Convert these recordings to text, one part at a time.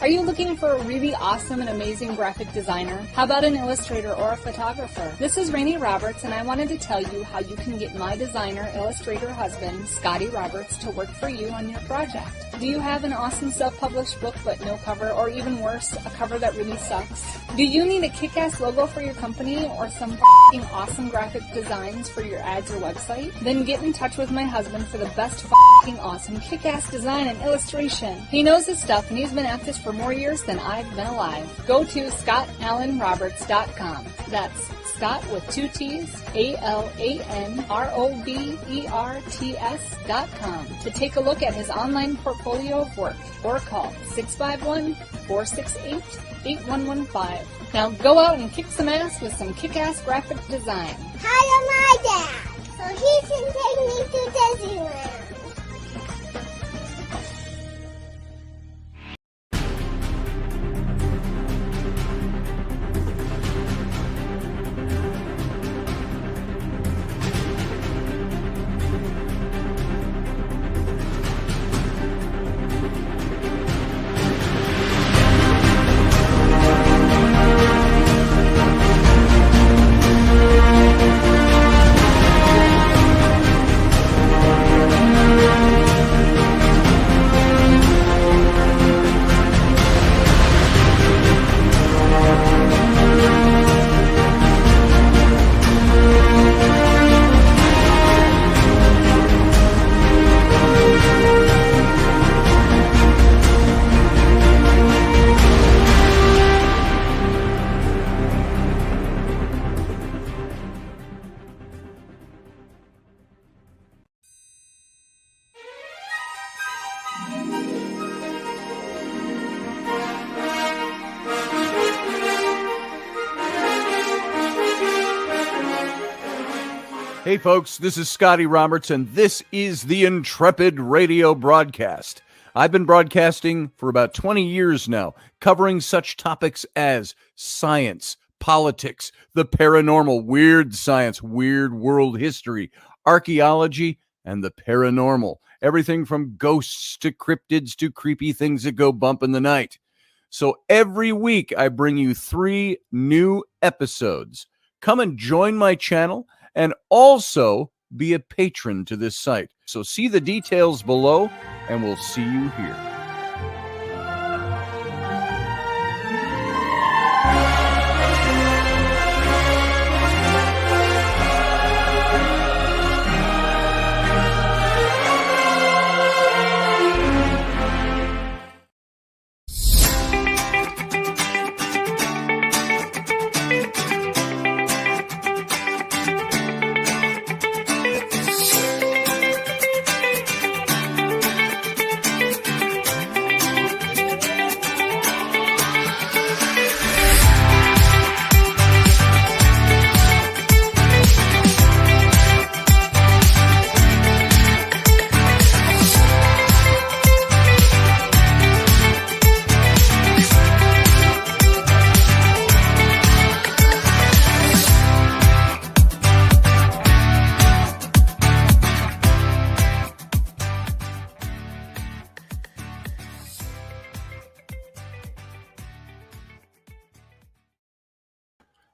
Are you looking for a really awesome and amazing graphic designer? How about an illustrator or a photographer? This is Raini Roberts, and I wanted to tell you how you can get my designer, illustrator husband, Scotty Roberts, to work for you on your project. Do you have an awesome self-published book but no cover, or even worse, a cover that really sucks? Do you need a kick-ass logo for your company or some f***ing awesome graphic designs for your ads or website? Then get in touch with my husband for the best f***ing awesome kick-ass design and illustration. He knows his stuff, and he's been at this for more years than I've been alive. Go to ScottAllenRoberts.com. That's Scott with 2 T's, ALANROBERTS.com to take a look at his online portfolio of work, or call 651-468-8115. Now go out and kick some ass with some kick-ass graphic design. Hire my dad so he can take me to Disneyland. Hey folks, this is Scotty Roberts, and this is the Intrepid Radio broadcast. I've been broadcasting for about 20 years now, covering such topics as science, politics, the paranormal, weird science, weird world history, archaeology, and the paranormal. Everything from ghosts to cryptids to creepy things that go bump in the night. So every week I bring you 3 new episodes. Come and join my channel and also be a patron to this site. So see the details below, and we'll see you here.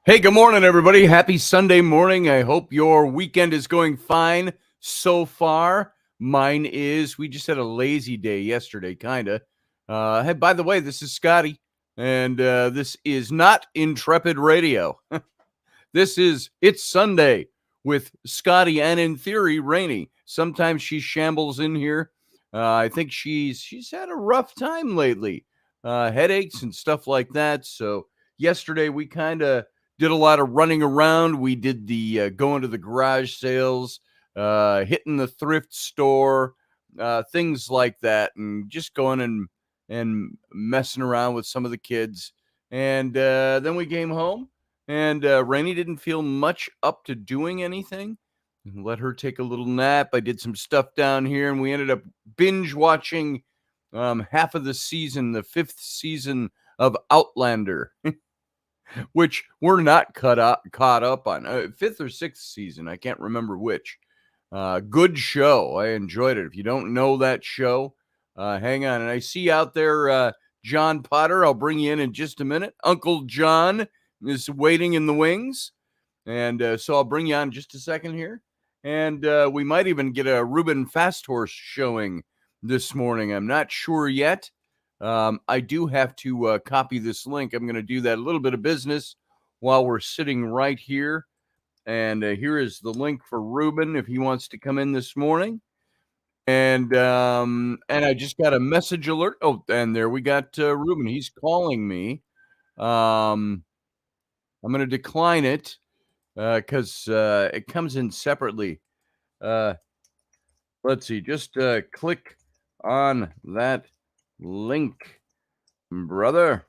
Hey, good morning, everybody. Happy Sunday morning. I hope your weekend is going fine so far. Mine is. We just had a lazy day yesterday, kind of. Hey, by the way, this is Scotty, and this is not Intrepid Radio. It's Sunday with Scotty and, in theory, Raini. Sometimes she shambles in here. I think she's had a rough time lately. Headaches and stuff like that. So yesterday we kind of did a lot of running around. We did the going to the garage sales, hitting the thrift store, things like that, and just going and messing around with some of the kids. And then we came home, and Rainey didn't feel much up to doing anything. Let her take a little nap. I did some stuff down here, and we ended up binge watching half of the season, the 5th season of Outlander. Which we're not caught up on. 5th or 6th season, I can't remember which. Good show. I enjoyed it. If you don't know that show, hang on. And I see out there John Potter. I'll bring you in just a minute. Uncle John is waiting in the wings. And so I'll bring you on just a second here. And we might even get a Reuben Fast Horse showing this morning. I'm not sure yet. I do have to copy this link. I'm going to do that a little bit of business while we're sitting right here. And here is the link for Reuben if he wants to come in this morning. And I just got a message alert. Oh, and there we got Reuben. He's calling me. I'm going to decline it because it comes in separately. Let's see. Just click on that link, brother.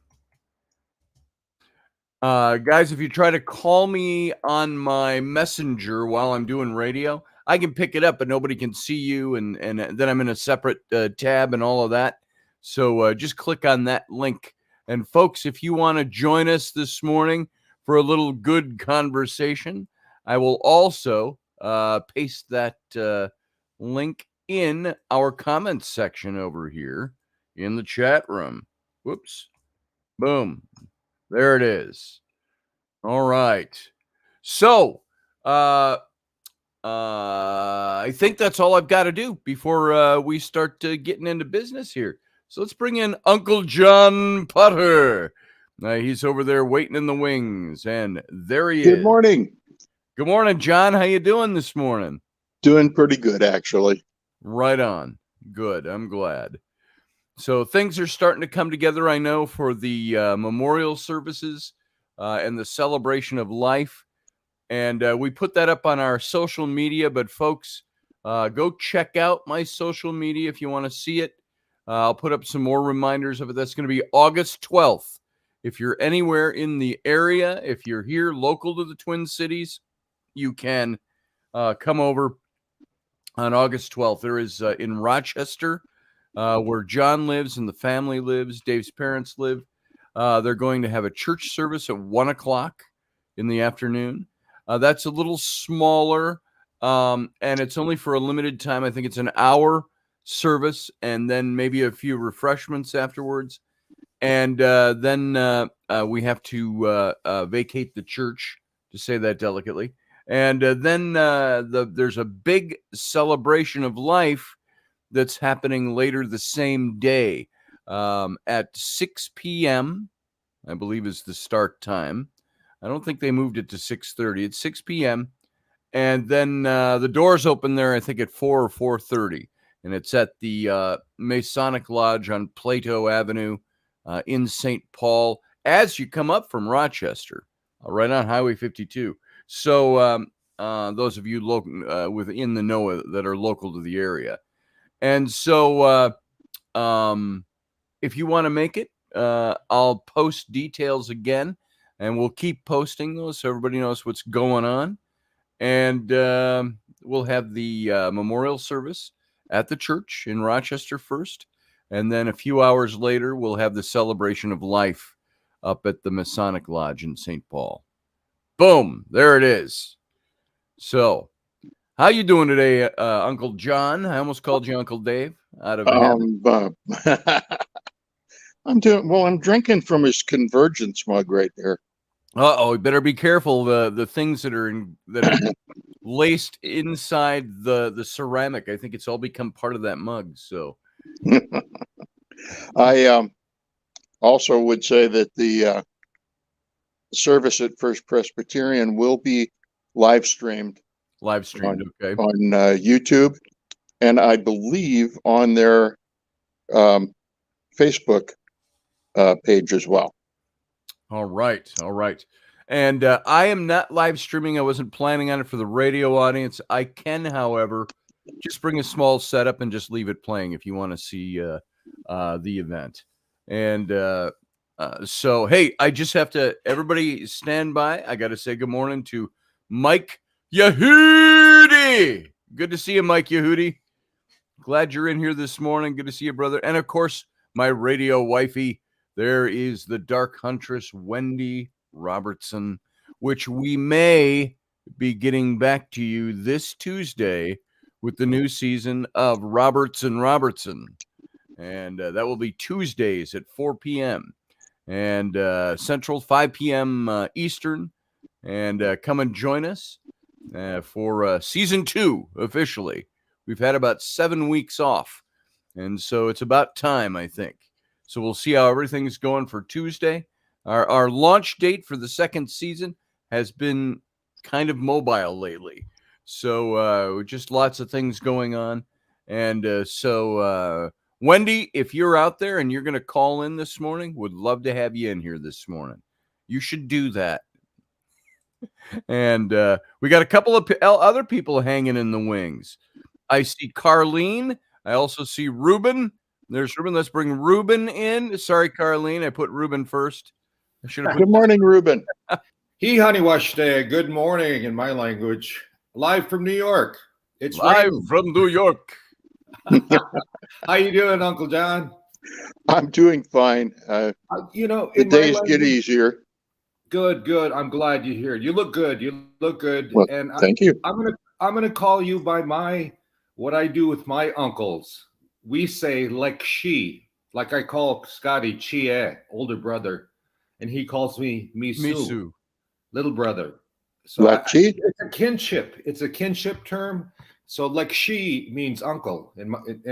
Guys, if you try to call me on my messenger while I'm doing radio, I can pick it up, but nobody can see you, and then I'm in a separate tab and all of that. So just click on that link. And folks, if you want to join us this morning for a little good conversation, I will also paste that link in our comments section over here in the chat room. Whoops. Boom. There it is. All right. So, I think that's all I've got to do before we start getting into business here. So let's bring in Uncle John Potter. He's over there waiting in the wings, and there he is. Good morning. Good morning, John. How you doing this morning? Doing pretty good, actually. Right on. Good. I'm glad. So things are starting to come together, I know, for the memorial services and the celebration of life. And we put that up on our social media. But folks, go check out my social media if you want to see it. I'll put up some more reminders of it. That's going to be August 12th. If you're anywhere in the area, if you're here local to the Twin Cities, you can come over on August 12th. There is in Rochester, where John lives and the family lives, Dave's parents live. They're going to have a church service at 1 o'clock in the afternoon. That's a little smaller, and it's only for a limited time. I think it's an hour service and then maybe a few refreshments afterwards. And then we have to vacate the church, to say that delicately. And then there's a big celebration of life that's happening later the same day at 6 p.m., I believe is the start time. I don't think they moved it to 6:30. It's 6 p.m. And then the doors open there, I think, at 4 or 4:30. And it's at the Masonic Lodge on Plato Avenue in St. Paul as you come up from Rochester, right on Highway 52. So those of you within the know that are local to the area. And so if you want to make it, I'll post details again, and we'll keep posting those so everybody knows what's going on. And we'll have the memorial service at the church in Rochester first. And then a few hours later, we'll have the celebration of life up at the Masonic Lodge in St. Paul. Boom. There it is. So how you doing today, Uncle John? I almost called you Uncle Dave out of I'm doing well. I'm drinking from his Convergence mug right there. You better be careful. The things that are laced inside the ceramic. I think it's all become part of that mug. So I also would say that the service at First Presbyterian will be live streamed. Okay. On YouTube, and I believe on their Facebook page as well. All right. And I am not live streaming. I wasn't planning on it for the radio audience. I can, however, just bring a small setup and just leave it playing if you want to see the event. And so, hey, I just have to, everybody stand by. I got to say good morning to Mike Yehudi. Good to see you, Mike Yehudi. Glad you're in here this morning. Good to see you, brother. And of course, my radio wifey, there is the Dark Huntress, Wendy Robertson, which we may be getting back to you this Tuesday with the new season of Robertson. And that will be Tuesdays at 4 p.m. and Central, 5 p.m. Eastern. And come and join us for season 2 officially. We've had about 7 weeks off, and so it's about time, I think. So we'll see how everything's going for Tuesday. Our launch date for the second season has been kind of mobile lately. So just lots of things going on. And so Wendy, if you're out there and you're going to call in this morning, would love to have you in here this morning. You should do that. And we got a couple of other people hanging in the wings. I see Carlene. I also see Ruben. There's Ruben. Let's bring Ruben in. Sorry, Carlene. I put Ruben first. I should have. Good morning, Ruben. He Honeywash Day. Good morning in my language. Live from New York. It's live raining. from New York. How you doing, Uncle John? I'm doing fine. The days get easier. Good. I'm glad you're here. You look good. Well, And thank you. I'm gonna call you by what I do with my uncles. We say like she, like I call Scotty Chie, older brother, and he calls me Misu, little brother. So Chi? it's a kinship. It's a kinship term. So like she means uncle in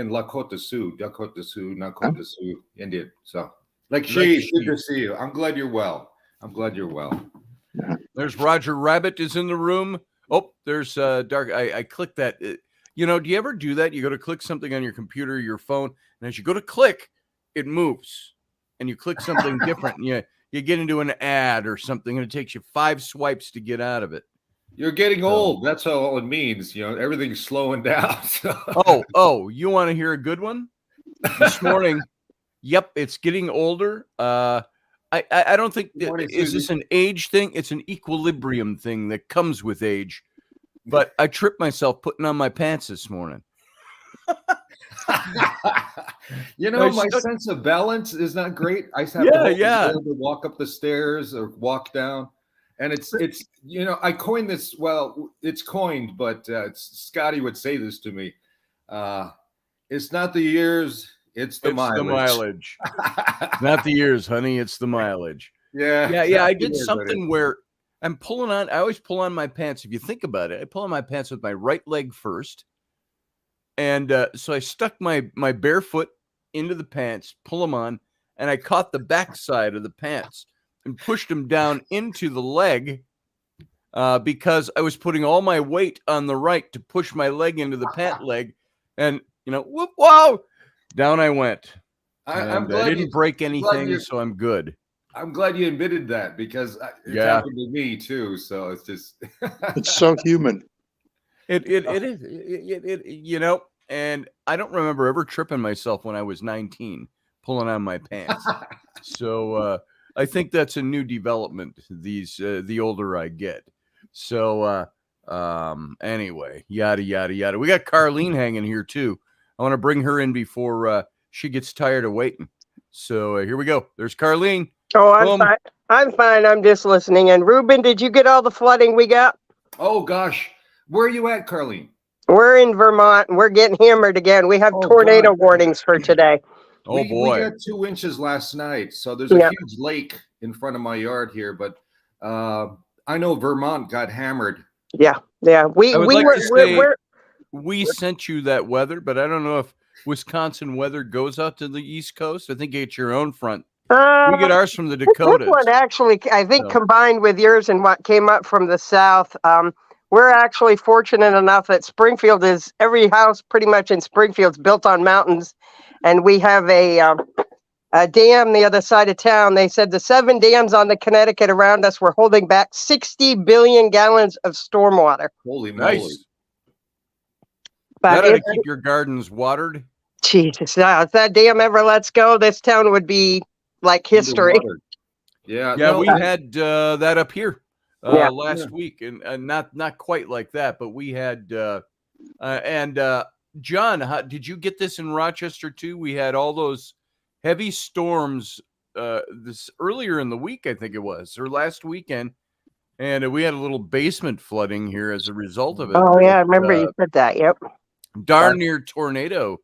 Lakota Sioux, Dakota Sioux, Nakota Sioux, Indian. So like she, good to see you. I'm glad you're well. Yeah. There's Roger Rabbit is in the room. Oh, there's Dark. I clicked that. Do you ever do that? You go to click something on your computer, your phone, and as you go to click, it moves, and you click something different, and you get into an ad or something, and it takes you 5 swipes to get out of it. You're getting old. That's all it means. Everything's slowing down. Oh, you want to hear a good one? This morning, yep, it's getting older. I don't think is this an age thing? It's an equilibrium thing that comes with age. But I tripped myself putting on my pants this morning. My sense of balance is not great. I have to walk up the stairs or walk down. And it's I coined this. Well, it's coined, but Scotty would say this to me. It's not the years, it's the mileage. The mileage. Not the years, honey. It's the mileage. Yeah. I did something where I'm pulling on. I always pull on my pants. If you think about it, I pull on my pants with my right leg first. And so I stuck my bare foot into the pants, pull them on, and I caught the backside of the pants and pushed them down into the leg because I was putting all my weight on the right to push my leg into the pant leg. And, whoop, whoa, down I went. I'm glad I didn't break anything, so I'm good. I'm glad you admitted that because it happened to me too. So it's just it's so human. It is, and I don't remember ever tripping myself when I was 19, pulling on my pants. So I think that's a new development. The older I get. So anyway, yada yada yada. We got Carlene hanging here too. I want to bring her in before she gets tired of waiting. So here we go. There's Carlene. Oh, I'm fine. I'm fine. I'm just listening. And Ruben, did you get all the flooding we got? Oh gosh, where are you at, Carlene? We're in Vermont and we're getting hammered again. We have tornado warnings for today. Oh boy, we got 2 inches last night. So there's a huge lake in front of my yard here, but I know Vermont got hammered. Yeah. We sent you that weather, but I don't know if Wisconsin weather goes out to the East Coast. I think it's your own front. We get ours from the Dakotas. This one actually, I think, combined with yours and what came up from the south, we're actually fortunate enough that Springfield is, every house pretty much in Springfield's built on mountains. And we have a dam the other side of town. They said the 7 dams on the Connecticut around us were holding back 60 billion gallons of stormwater. Holy moly. That ought to keep your gardens watered. Jesus, if that dam ever lets go, this town would be like history. Yeah, we had that up here last week, and not quite like that, but we had John, did you get this in Rochester too? We had all those heavy storms this earlier in the week, I think it was, or last weekend, and we had a little basement flooding here as a result of it. Oh yeah, I remember you said that. Yep. Darn near tornado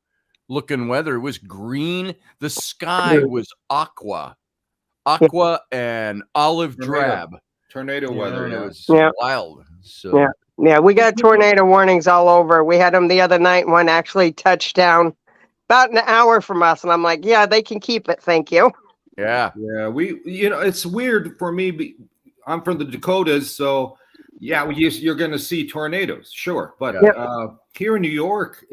looking weather. It was green. The sky was aqua and olive drab. Tornado weather. And Yeah. it was wild. So yeah, we got tornado warnings all over. We had them the other night. One actually touched down about an hour from us, and I'm like, yeah, they can keep it. Thank you. Yeah. It's weird for me. I'm from the Dakotas, so you're going to see tornadoes, sure. But here in New York,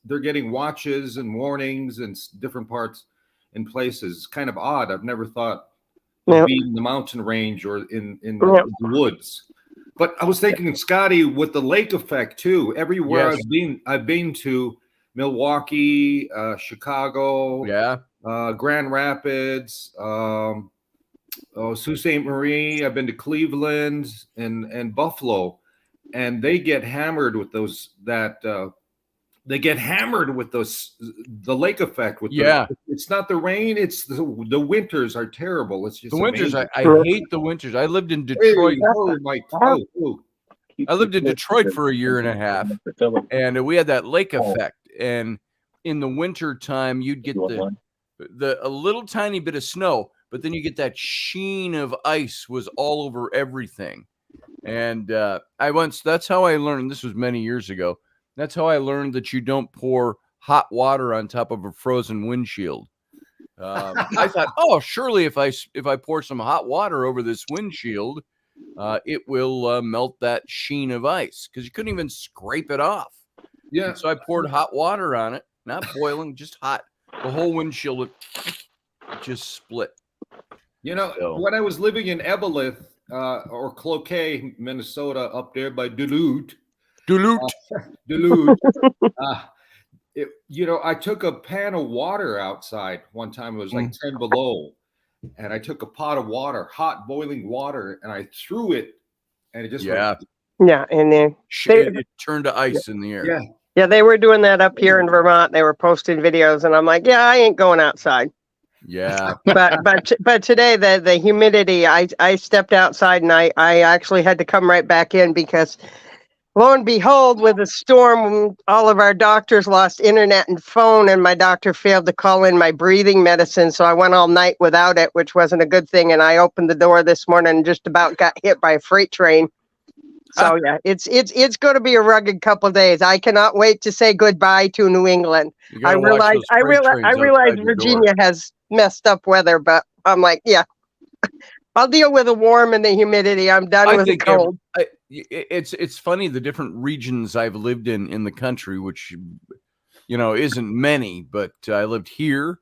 they're getting watches and warnings in different parts and places. It's kind of odd. I've never thought of being in the mountain range or in the woods. But I was thinking, Scotty, with the lake effect too. Everywhere I've been to Milwaukee, Chicago, Grand Rapids, Sault Ste. Marie. I've been to Cleveland and Buffalo, and they get hammered with those. They get hammered with those. The lake effect. It's not the rain. It's the winters are terrible. It's just the winters. I hate the winters. I lived in Detroit. I lived in Detroit for a year and a half, and we had that lake effect. And in the winter time, you'd get a little tiny bit of snow, but then you get that sheen of ice was all over everything. And that's how I learned. This was many years ago. That's how I learned that you don't pour hot water on top of a frozen windshield. I thought, surely if I pour some hot water over this windshield, it will melt that sheen of ice, because you couldn't even scrape it off. Yeah. And so I poured hot water on it, not boiling, just hot. The whole windshield just split. When I was living in Eveleth or Cloquet, Minnesota, up there by Duluth. I took a pan of water outside one time. It was like 10 below. And I took a pot of water, hot boiling water, and I threw it, and it just and then it turned to ice in the air. Yeah, they were doing that up here in Vermont. They were posting videos, and I'm like, I ain't going outside. Yeah. but today the humidity, I stepped outside, and I actually had to come right back in because lo and behold, with the storm, all of our doctors lost internet and phone, and my doctor failed to call in my breathing medicine. So I went all night without it, which wasn't a good thing. And I opened the door this morning and just about got hit by a freight train. So it's going to be a rugged couple of days. I cannot wait to say goodbye to New England. I realize Virginia has messed up weather, but I'm like, I'll deal with the warm and the humidity. I'm done with the cold. It's funny, the different regions I've lived in the country, which isn't many, but I lived here,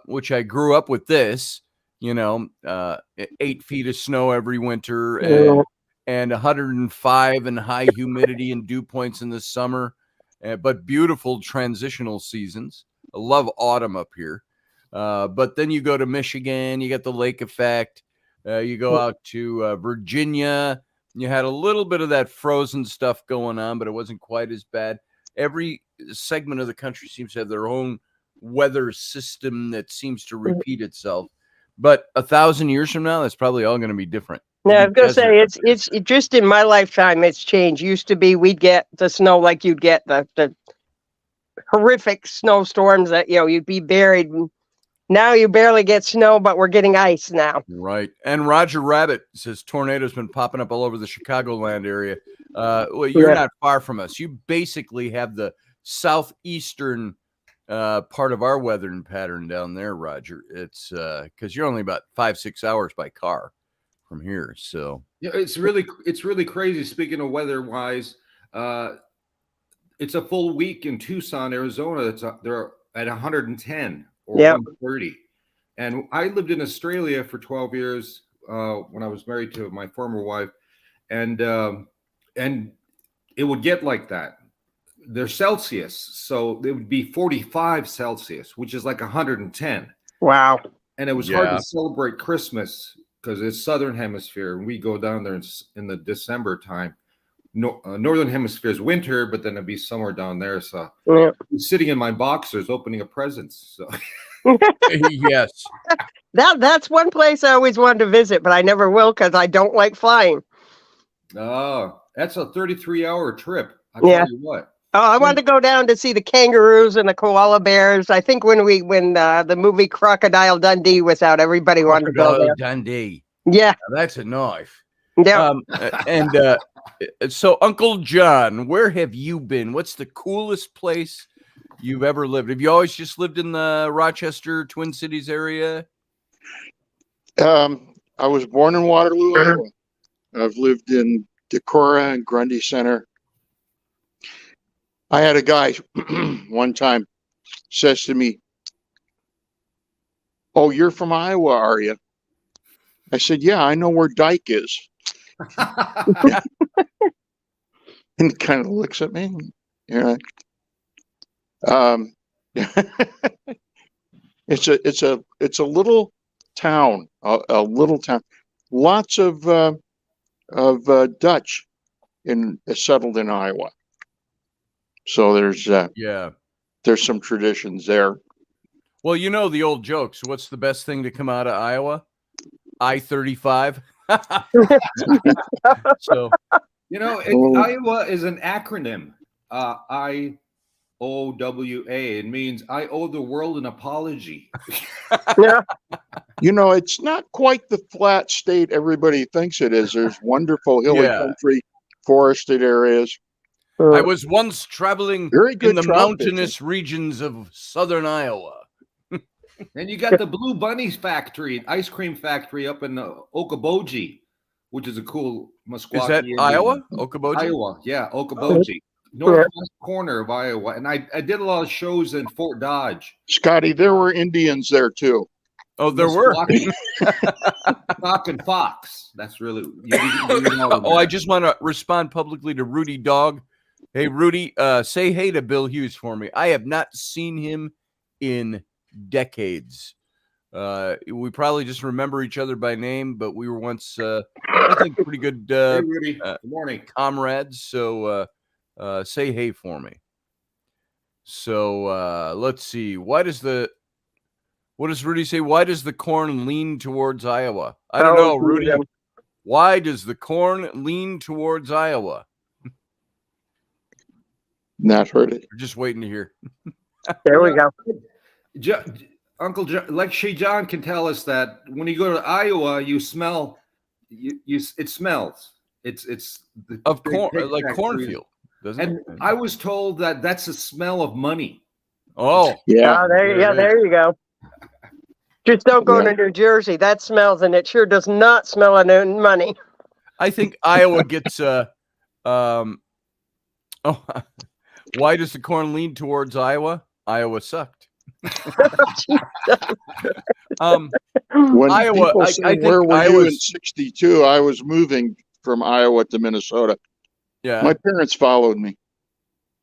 which I grew up with this, 8 feet of snow every winter and 105 and high humidity and dew points in the summer, but beautiful transitional seasons. I love autumn up here. But then you go to Michigan, you get the lake effect. You go out to Virginia. You had a little bit of that frozen stuff going on, but it wasn't quite as bad. Every segment of the country seems to have their own weather system that seems to repeat itself. But 1,000 years from now, that's probably all going to be different. Yeah, I was going to say, it's just in my lifetime, it's changed. Used to be we'd get the snow like you'd get the horrific snowstorms that, you'd be buried. Now you barely get snow, but we're getting ice now. Right. And Roger Rabbit says tornadoes been popping up all over the Chicagoland area. Well, you're not far from us. You basically have the southeastern part of our weathering pattern down there, Roger. It's because you're only about 5-6 hours by car from here. So it's really crazy. Speaking of weather-wise, it's a full week in Tucson, Arizona. They're at 110. Or 130. And I lived in Australia for 12 years when I was married to my former wife, and it would get like that. They're Celsius, so it would be 45 Celsius, which is like 110. Wow. And it was hard to celebrate Christmas because it's Southern Hemisphere, and we go down there in the December time. Northern Hemisphere is winter, but then it'd be somewhere down there. So I'm sitting in my boxers opening a present. So yes, that's one place I always wanted to visit, but I never will because I don't like flying. Oh, that's a 33-hour trip. I tell you what. Oh, I wanted to go down to see the kangaroos and the koala bears. I think when the movie Crocodile Dundee was out, everybody wanted to go there. Dundee. Yeah, now that's a knife. Yeah. So Uncle John, where have you been? What's the coolest place you've ever lived? Have you always just lived in the Rochester, Twin Cities area? I was born in Waterloo, Iowa. I've lived in Decorah and Grundy Center. I had a guy one time says to me, "Oh, you're from Iowa, are you?" I said, "Yeah, I know where Dyke is." And he kind of looks at me. Yeah. It's a little town, a little town. Lots of Dutch settled in Iowa. So there's some traditions there. Well, you know the old jokes. What's the best thing to come out of Iowa? I-35. So Iowa is an acronym. IOWA. It means I owe the world an apology. Yeah. It's not quite the flat state everybody thinks it is. There's wonderful hilly country, forested areas. I was once traveling in the mountainous regions of southern Iowa. And you got the Blue Bunnies factory, ice cream factory up in Okoboji, which is a cool Musqueam. Is that Iowa? Okoboji? Iowa, yeah, Okoboji. Northwest corner of Iowa. And I did a lot of shows in Fort Dodge. Scotty, there were Indians there too. Oh, there were. Fox and Fox. That's really. I just want to respond publicly to Rudy Dog. Hey, Rudy, say hey to Bill Hughes for me. I have not seen him in decades. We probably just remember each other by name, but we were once, I think, pretty good, hey, Rudy. Good morning, comrades. So say hey for me. So let's see. What does Rudy say? Why does the corn lean towards Iowa? I don't know, Rudy. Why does the corn lean towards Iowa? Not heard it. We're just waiting to hear. There we go. Uncle John, like Shea John can tell us that when you go to Iowa, you smell. It smells. It's of corn, like cornfield, doesn't it? And I was told that that's a smell of money. Oh, yeah. There you go. Just don't go to New Jersey. That smells, and it sure does not smell of money. I think Iowa gets why does the corn lean towards Iowa? Iowa sucked. When Iowa, people say, where were you in '62? I was moving from Iowa to Minnesota. Yeah, my parents followed me.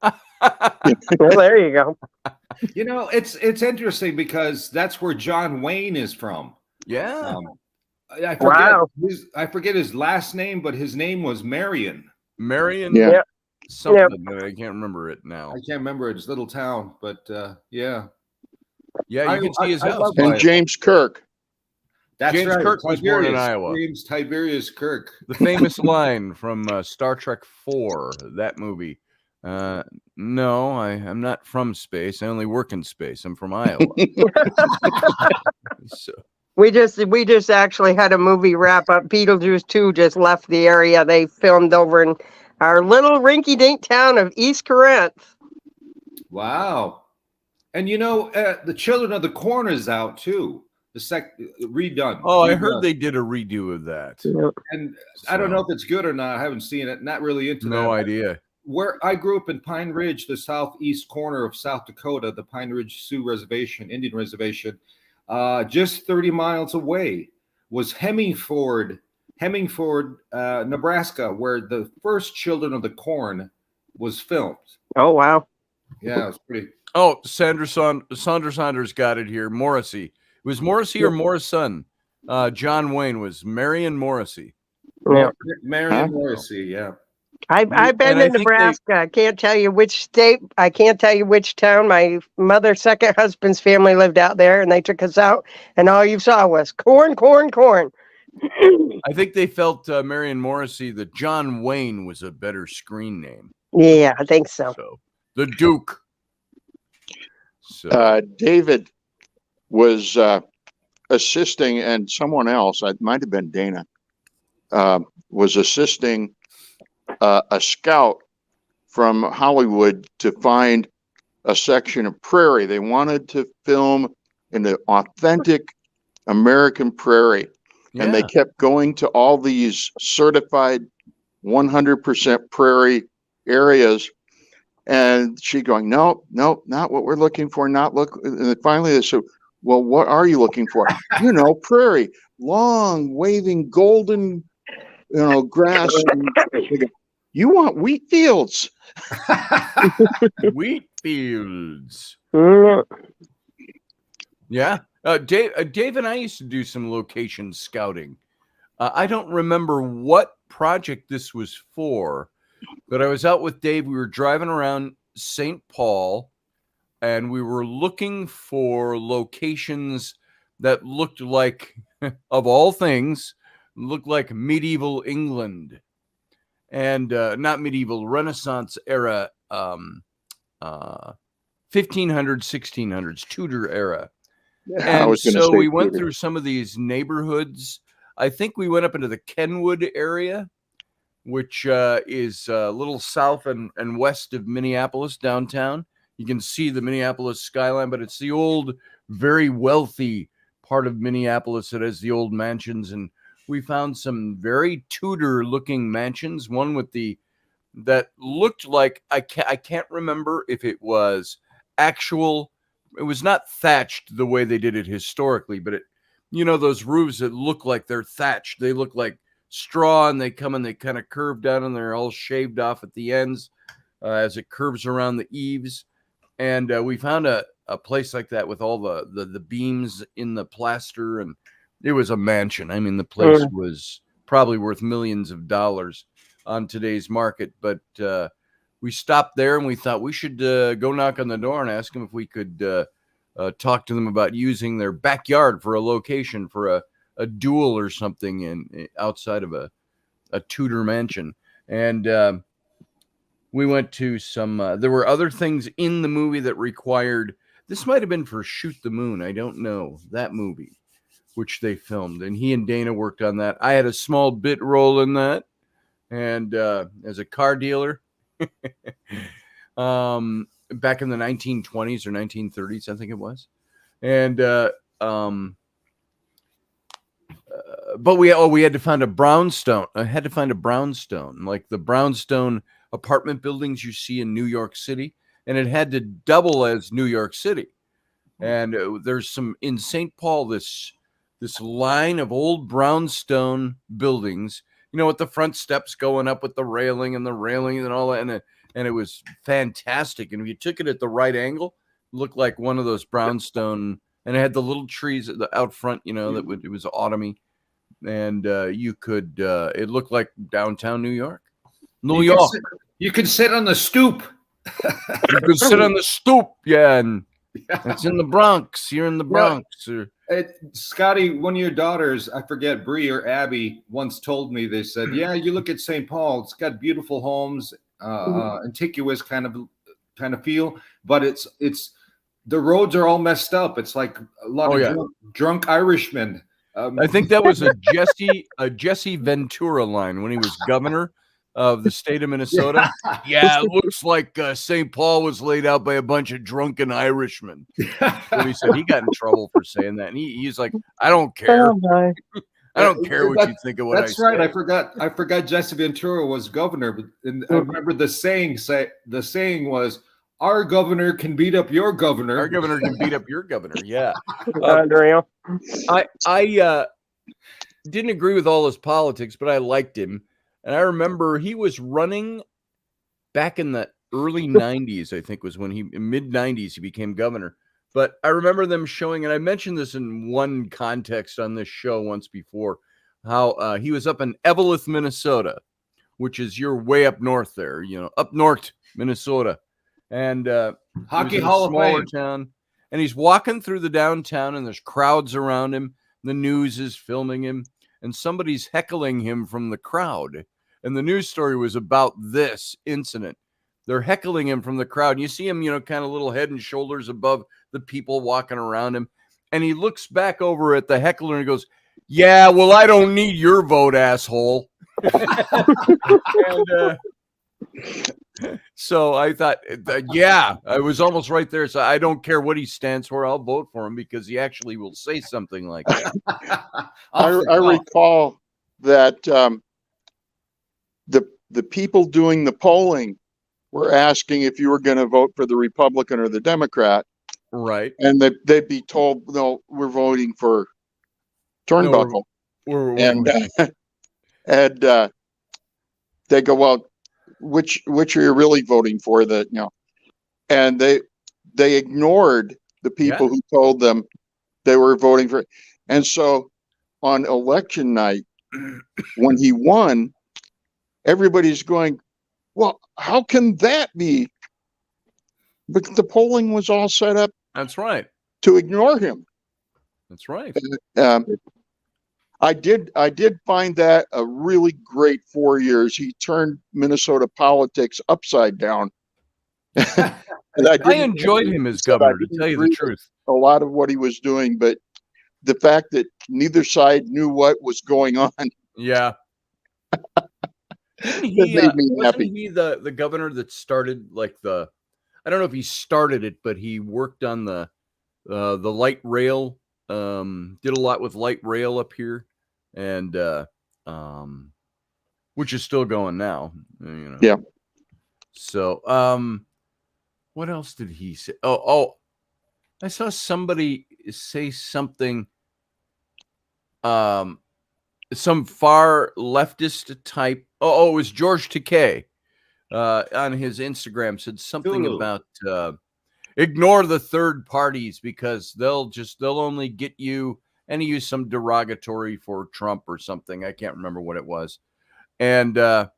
Well, there you go. It's interesting because that's where John Wayne is from. Yeah. I forget his last name, but his name was Marion. Marion. Yeah. Something. Yeah. I can't remember it now. I can't remember it. It's a little town, but yeah. Yeah, you can see his house. And James Kirk. That's James right. Kirk was born in Iowa. James Tiberius Kirk. The famous line from Star Trek 4, that movie. No, I'm not from space. I only work in space. I'm from Iowa. So. We just actually had a movie wrap up. Beetlejuice 2 just left the area. They filmed over in our little rinky-dink town of East Corinth. Wow. And the Children of the Corn is out too. Redone. Oh, I heard they did a redo of that. And I don't know if it's good or not. I haven't seen it. Not really into that. No idea. Where I grew up in Pine Ridge, the southeast corner of South Dakota, the Pine Ridge Sioux Reservation, Indian Reservation, just 30 miles away was Hemingford, Nebraska, where the first Children of the Corn was filmed. Oh, wow. Yeah, it was pretty. Oh, Saunders got it here. Morrissey. It was Morrissey or Morrison? John Wayne was Marion Morrissey. Yeah. Marion Morrissey, yeah. I've been in Nebraska. I can't tell you which state. I can't tell you which town. My mother's second husband's family lived out there, and they took us out, and all you saw was corn, corn, corn. I think they felt Marion Morrissey that John Wayne was a better screen name. Yeah, I think so. the Duke. So David was assisting, and someone else, it might have been Dana, was assisting a scout from Hollywood to find a section of prairie. They wanted to film in the authentic American prairie. yeah. And they kept going to all these certified 100% prairie areas. And she going, no, not what we're looking for. Not look. And finally they said, well, what are you looking for? Prairie, long, waving, golden, grass. And you want wheat fields. Wheat fields. Yeah. Dave and I used to do some location scouting. I don't remember what project this was for, but I was out with Dave. We were driving around St. Paul, and we were looking for locations that looked like, of all things, looked like medieval England. And not medieval, Renaissance era, 1500s, 1600s, Tudor era. Yeah, and so we went through some of these neighborhoods. I think we went up into the Kenwood area, which is a little south and west of Minneapolis, downtown. You can see the Minneapolis skyline, but it's the old, very wealthy part of Minneapolis that has the old mansions. And we found some very Tudor-looking mansions. One with that looked like, I can't remember if it was actual. It was not thatched the way they did it historically, but those roofs that look like they're thatched. They look like straw, and they come and they kind of curve down, and they're all shaved off at the ends as it curves around the eaves. And we found a place like that with all the beams in the plaster, and it was a mansion. I mean, the place was probably worth millions of dollars on today's market, but we stopped there and we thought we should go knock on the door and ask them if we could talk to them about using their backyard for a location for a duel or something outside of a Tudor mansion. And we went to some, there were other things in the movie that required, this might have been for Shoot the Moon. I don't know, that movie, which they filmed. And he and Dana worked on that. I had a small bit role in that. And as a car dealer, back in the 1920s or 1930s, I think it was. And but we had to find a brownstone. I had to find a brownstone, like the brownstone apartment buildings you see in New York City, and it had to double as New York City. And there's some in St. Paul, this line of old brownstone buildings, with the front steps going up with the railing and all that, and it was fantastic. And if you took it at the right angle, it looked like one of those brownstone, and it had the little trees out front, that it was autumny, and you could it looked like downtown New York. You could sit on the stoop. You could sit on the stoop, yeah, and it's in the Bronx. You're in the Bronx. Scotty, one of your daughters, I forget, Bree or Abby, once told me, they said, yeah, you look at St. Paul, it's got beautiful homes, contiguous kind of feel, but it's the roads are all messed up. It's like a lot of drunk Irishmen. I think that was a Jesse Ventura line when he was governor of the state of Minnesota. Yeah, it looks like St. Paul was laid out by a bunch of drunken Irishmen. So he said he got in trouble for saying that. And he's like, I don't care. I don't care what you think of what I say. That's right. I forgot Jesse Ventura was governor. But I remember the saying was, our governor can beat up your governor. Our governor can beat up your governor. Yeah. I didn't agree with all his politics, but I liked him. And I remember he was running back in the early 90s, I think was when mid-90s, he became governor. But I remember them showing, and I mentioned this in one context on this show once before, how he was up in Eveleth, Minnesota, which is you're way up north there, up north, Minnesota. And Hockey Hall of Fame town. And he's walking through the downtown, and there's crowds around him. The news is filming him, and somebody's heckling him from the crowd. And the news story was about this incident. they're heckling him from the crowd. And you see him, kind of little head and shoulders above the people walking around him. And he looks back over at the heckler and he goes, "Yeah, well, I don't need your vote, asshole." And so I thought, I was almost right there. So I don't care what he stands for. I'll vote for him because he actually will say something like that. I recall that the people doing the polling were asking if you were going to vote for the Republican or the Democrat. Right. And they'd be told, "No, we're voting for Turnbuckle." And they go, "Well, which are you really voting for?" And they ignored the people who told them they were voting for. And so on election night, when he won, everybody's going, "Well, how can that be?" But the polling was all set up. That's right. To ignore him. That's right. I did find that a really great 4 years. He turned Minnesota politics upside down. I enjoyed him as governor, to tell you the truth. A lot of what he was doing, but the fact that neither side knew what was going on. Yeah. Made me happy. Wasn't he the governor that started I don't know if he started it, but he worked on the light rail, did a lot with light rail up here, and which is still going now. Yeah. So, what else did he say? Oh, I saw somebody say something. Some far leftist type. Oh, it was George Takei on his Instagram said something about ignore the third parties because they'll only get you. And he used some derogatory for Trump or something. I can't remember what it was. And I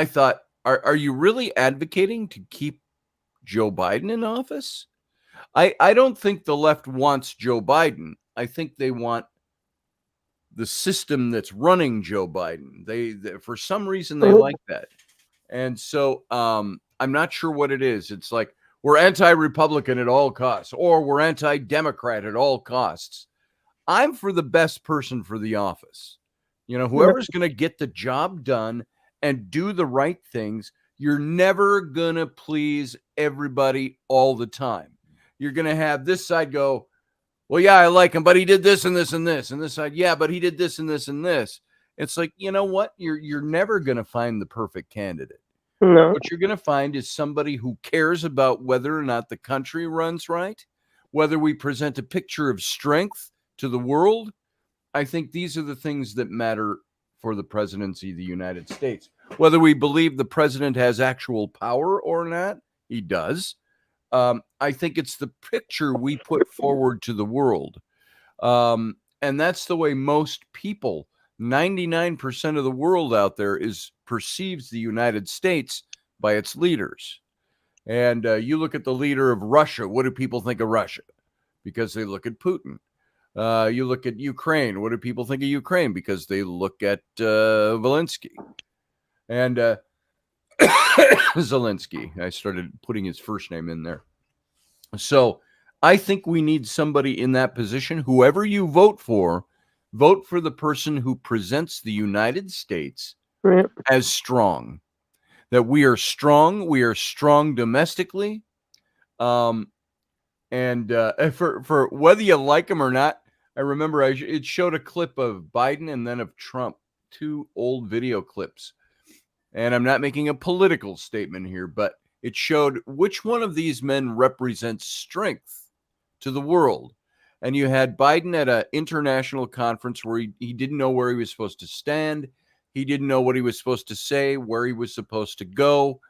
thought, are you really advocating to keep Joe Biden in office? I don't think the left wants Joe Biden. I think they want the system that's running Joe Biden. They for some reason they like that. And so I'm not sure what it is. It's like we're anti-Republican at all costs, or we're anti-Democrat at all costs. I'm for the best person for the office. Whoever's going to get the job done and do the right things. You're never going to please everybody all the time. You're going to have this side go, "Well, yeah, I like him, but he did this and this and this." And this side, "Yeah, but he did this and this and this." It's like, you know what? You're never going to find the perfect candidate. No. What you're going to find is somebody who cares about whether or not the country runs right, whether we present a picture of strength to the world. I think these are the things that matter for the presidency of the United States. Whether we believe the president has actual power or not, he does. I think it's the picture we put forward to the world. And that's the way most people, 99% of the world out there perceives the United States by its leaders. And you look at the leader of Russia. What do people think of Russia? Because they look at Putin. You look at Ukraine. What do people think of Ukraine? Because they look at Zelensky. And Zelensky. I started putting his first name in there. So I think we need somebody in that position. Whoever you vote for the person who presents the United States as strong. That we are strong domestically. And for whether you like him or not, I remember it showed a clip of Biden and then of Trump, 2 old video clips. And I'm not making a political statement here, but it showed which one of these men represents strength to the world. And you had Biden at an international conference where he didn't know where he was supposed to stand. He didn't know what he was supposed to say, where he was supposed to go.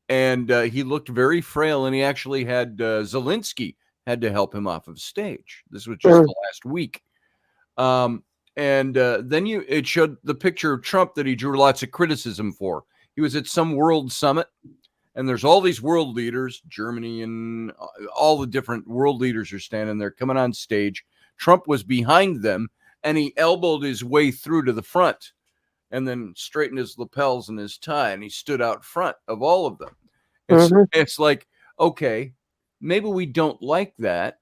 And he looked very frail, and he actually had Zelensky had to help him off of stage. This was just the last week. Then it showed the picture of Trump that he drew lots of criticism for. He was at some world summit, and there's all these world leaders, Germany and all the different world leaders are standing there coming on stage. Trump was behind them, and he elbowed his way through to the front. and then straightened his lapels and his tie, and he stood out front of all of them. It's like, okay, maybe we don't like that,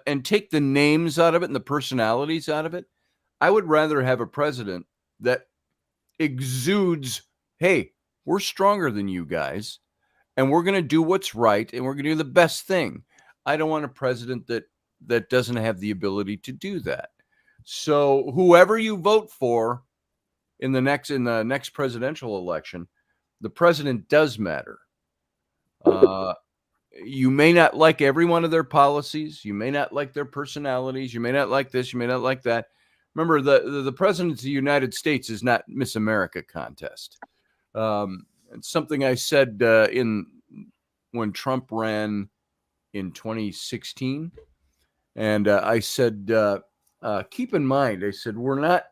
and take the names out of it and the personalities out of it. I would rather have a president that exudes, hey, we're stronger than you guys, and we're going to do what's right, and we're going to do the best thing. I don't want a president that doesn't have the ability to do that. So whoever you vote for in the next presidential election, the president does matter. You may not like every one of their policies. You may not like their personalities. You may not like this. You may not like that. Remember, the president of the United States is not Miss America contest. It's something I said when Trump ran in 2016. And I said, keep in mind, I said, we're not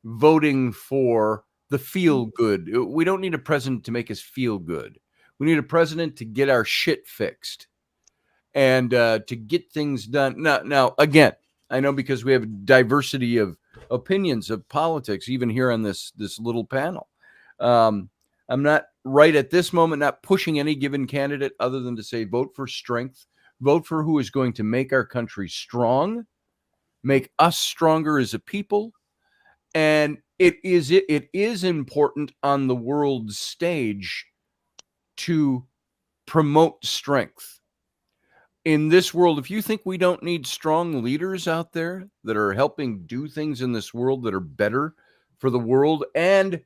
voting for the feel good. We don't need a president to make us feel good. We need a president to get our shit fixed and to get things done. Now, again, I know because we have a diversity of opinions of politics, even here on this little panel. I'm not right at this moment, not pushing any given candidate other than to say vote for strength, vote for who is going to make our country strong, make us stronger as a people. And it is important on the world stage to promote strength. In this world, if you think we don't need strong leaders out there that are helping do things in this world that are better for the world, and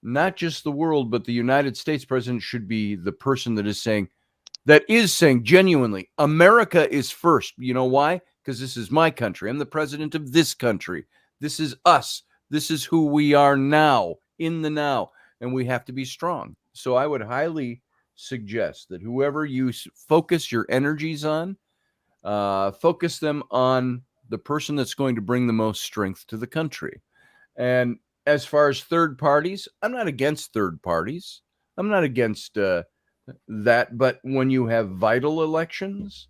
not just the world, but the United States president should be the person that is saying genuinely, America is first. You know why? Because this is my country. I'm the president of this country. This is us. This is who we are now, in the now, and we have to be strong. So I would highly suggest that whoever you focus your energies on, focus them on the person that's going to bring the most strength to the country. And as far as third parties, I'm not against third parties. I'm not against that. But when you have vital elections,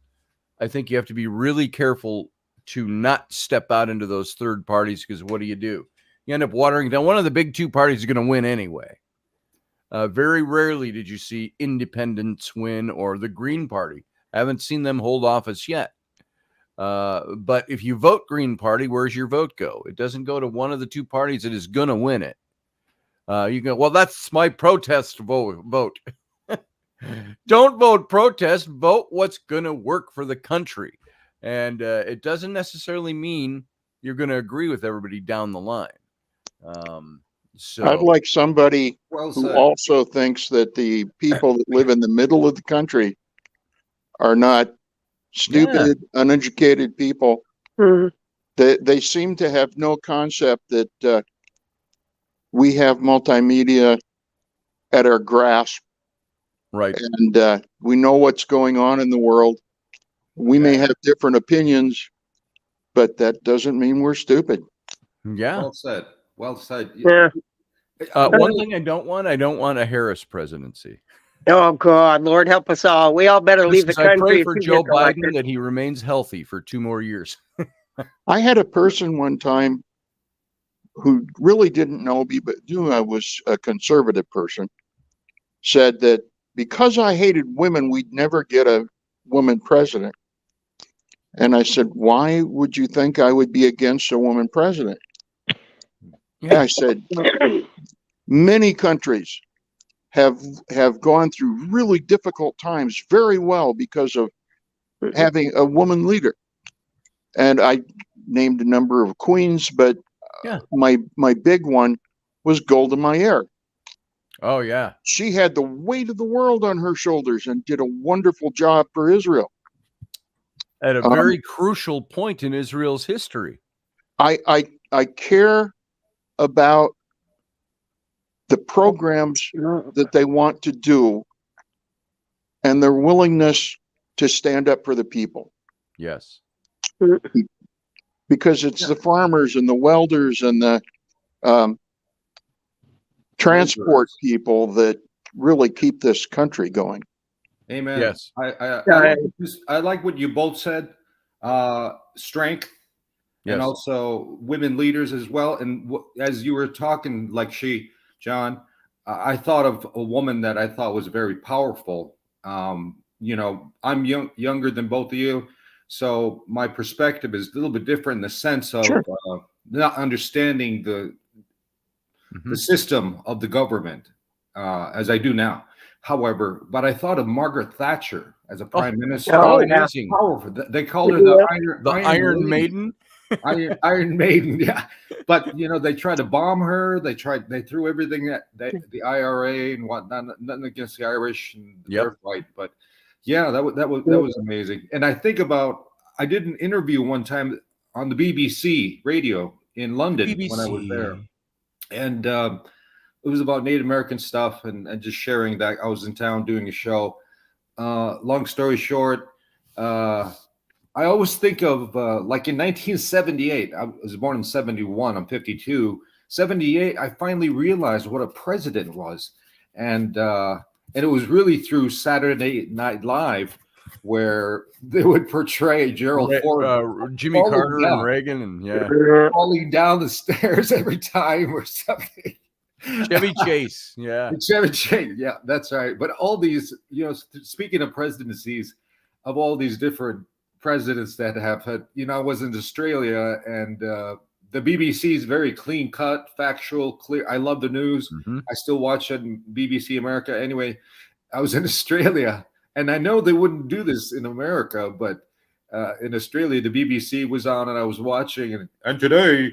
I think you have to be really careful to not step out into those third parties, because what do? You end up watering down. One of the big two parties is going to win anyway. Very rarely did you see independents win or the Green Party. I haven't seen them hold office yet. But if you vote Green Party, where's your vote go? It doesn't go to one of the two parties that is going to win it. You go, well, that's my protest vote. Don't vote protest. Vote what's going to work for the country. And it doesn't necessarily mean you're going to agree with everybody down the line. So I'd like somebody who also thinks that the people that live in the middle of the country are not stupid, uneducated people. They seem to have no concept that we have multimedia at our grasp. Right. And we know what's going on in the world. We may have different opinions, but that doesn't mean we're stupid. Yeah. Well said. Well said. Yeah. One thing I don't want a Harris presidency. Oh God, Lord help us all. We all better leave the country. I pray for Joe Biden that he remains healthy for 2 more years. I had a person one time who really didn't know me, but knew I was a conservative person, said that because I hated women, we'd never get a woman president. And I said, why would you think I would be against a woman president? I said, many countries have gone through really difficult times very well because of having a woman leader. And I named a number of queens, but my big one was Golda Meir. Oh, yeah. She had the weight of the world on her shoulders and did a wonderful job for Israel. At a very crucial point in Israel's history. I care about the programs that they want to do and their willingness to stand up for the people. Yes. Because it's the farmers and the welders and the transport people that really keep this country going. Amen. Yes. I like what you both said. Strength. Yes. and also women leaders as well. And as you were talking, like John, I thought of a woman that I thought was very powerful. You know, I'm younger than both of you, so my perspective is a little bit different in the sense of not understanding the system of the government as I do now. However, but I thought of Margaret Thatcher as a prime minister. Oh, amazing! Powerful. They called her the Iron Maiden. Iron Maiden, yeah. But you know, they tried to bomb her. They threw everything at the IRA and whatnot. Nothing against the Irish and their fight, but yeah, that was amazing. And I think about, I did an interview one time on the BBC radio in London when I was there, and it was about Native American stuff and just sharing that I was in town doing a show. Long story short, I always think of like in 1978, I was born in 71, I'm 52. 78, I finally realized what a president was. And it was really through Saturday Night Live where they would portray Gerald Ford, Jimmy Carter and Reagan, and falling down the stairs every time or something. Chevy Chase, Chevy Chase, yeah, that's right. But all these, you know, speaking of presidencies, of all these different presidents that have had, you know, I was in Australia, and the BBC is very clean cut, factual, clear. I love the news. I still watch it on BBC America. Anyway, I was in Australia, and I know they wouldn't do this in America, but in Australia, the BBC was on, and I was watching, and today,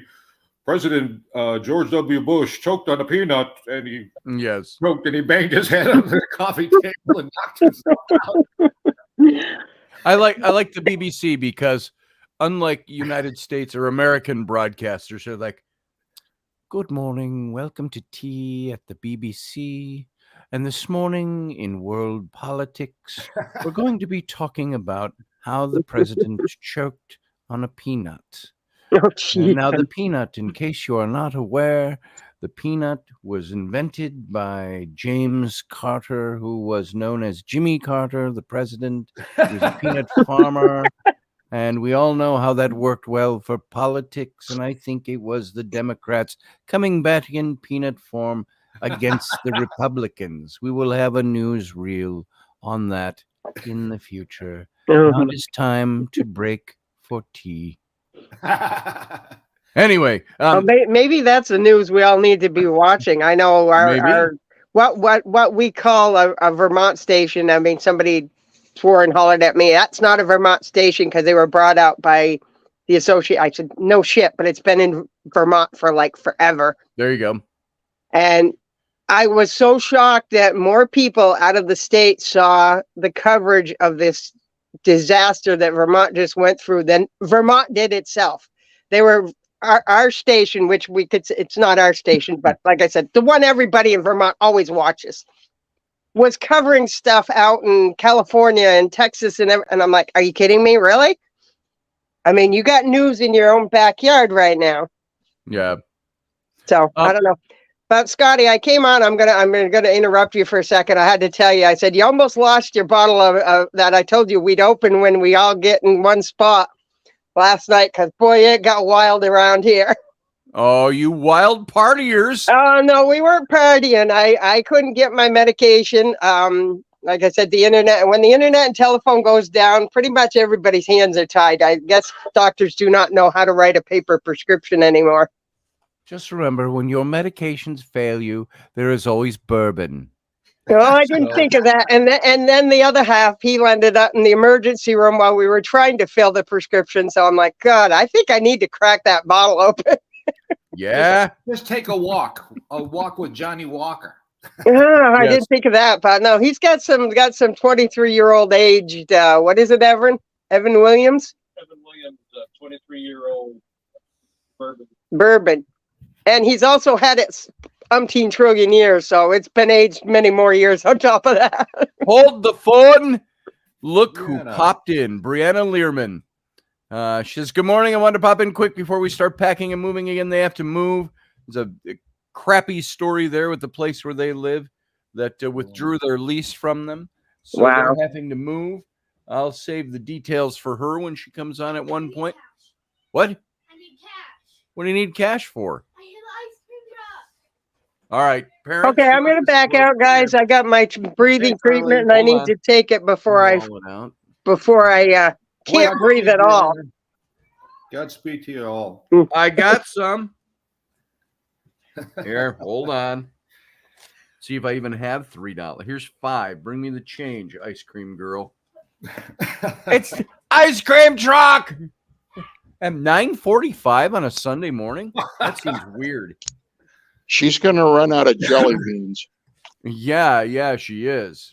President George W. Bush choked on a peanut, and he choked, and he banged his head on the coffee table and knocked himself out. I like the BBC because, unlike United States or American broadcasters, they're like, "Good morning, welcome to tea at the BBC. And this morning in world politics, we're going to be talking about how the president choked on a peanut." And now the peanut, in case you are not aware, the peanut was invented by James Carter, who was known as Jimmy Carter, the president. He was a peanut farmer. And we all know how that worked well for politics. And I think it was the Democrats coming back in peanut form against the Republicans. We will have a newsreel on that in the future. Now it is time to break for tea. Anyway, maybe that's the news we all need to be watching. I know our what we call a Vermont station. I mean, somebody swore and hollered at me. That's not a Vermont station because they were brought out by the associate. I said, no shit, but it's been in Vermont for like forever. There you go. And I was so shocked that more people out of the state saw the coverage of this disaster that Vermont just went through than Vermont did itself. They were our station, which we could, it's not our station, but like I said, the one everybody in Vermont always watches, was covering stuff out in California and Texas and I'm like, are you kidding me? Really? I mean, you got news in your own backyard right now. Yeah. So I don't know. But Scotty, I came on. I'm gonna interrupt you for a second. I had to tell you. I said you almost lost your bottle of that I told you we'd open when we all get in one spot last night. Because boy, it got wild around here. Oh, you wild partiers! Oh no, we weren't partying. I couldn't get my medication. Like I said, the internet. When the internet and telephone goes down, pretty much everybody's hands are tied. I guess doctors do not know how to write a paper prescription anymore. Just remember, when your medications fail you, there is always bourbon. Oh, I didn't think of that. And then the other half, he ended up in the emergency room while we were trying to fill the prescription. So I'm like, God, I think I need to crack that bottle open. Yeah. Just take a walk with Johnny Walker. I didn't think of that, but no, he's got some 23-year-old aged. What is it, Evan? Evan Williams? Evan Williams, 23-year-old bourbon. And he's also had it umpteen trillion years, so it's been aged many more years on top of that. Hold the phone. Look who popped in. Brianna Learman. She says, good morning. I wanted to pop in quick before we start packing and moving again. They have to move. There's a crappy story there with the place where they live that withdrew their lease from them. So they're having to move. I'll save the details for her when she comes on at one point. What? What do you need cash for? All right, parents. Okay, I'm going to back out, guys. I got my breathing treatment, and I need to take it before I can't breathe at all. Godspeed to you all. I got some. Here, hold on. See if I even have $3. Here's $5. Bring me the change, ice cream girl. It's ice cream truck. At 9:45 on a Sunday morning? That seems weird. She's going to run out of jelly beans. Yeah, she is.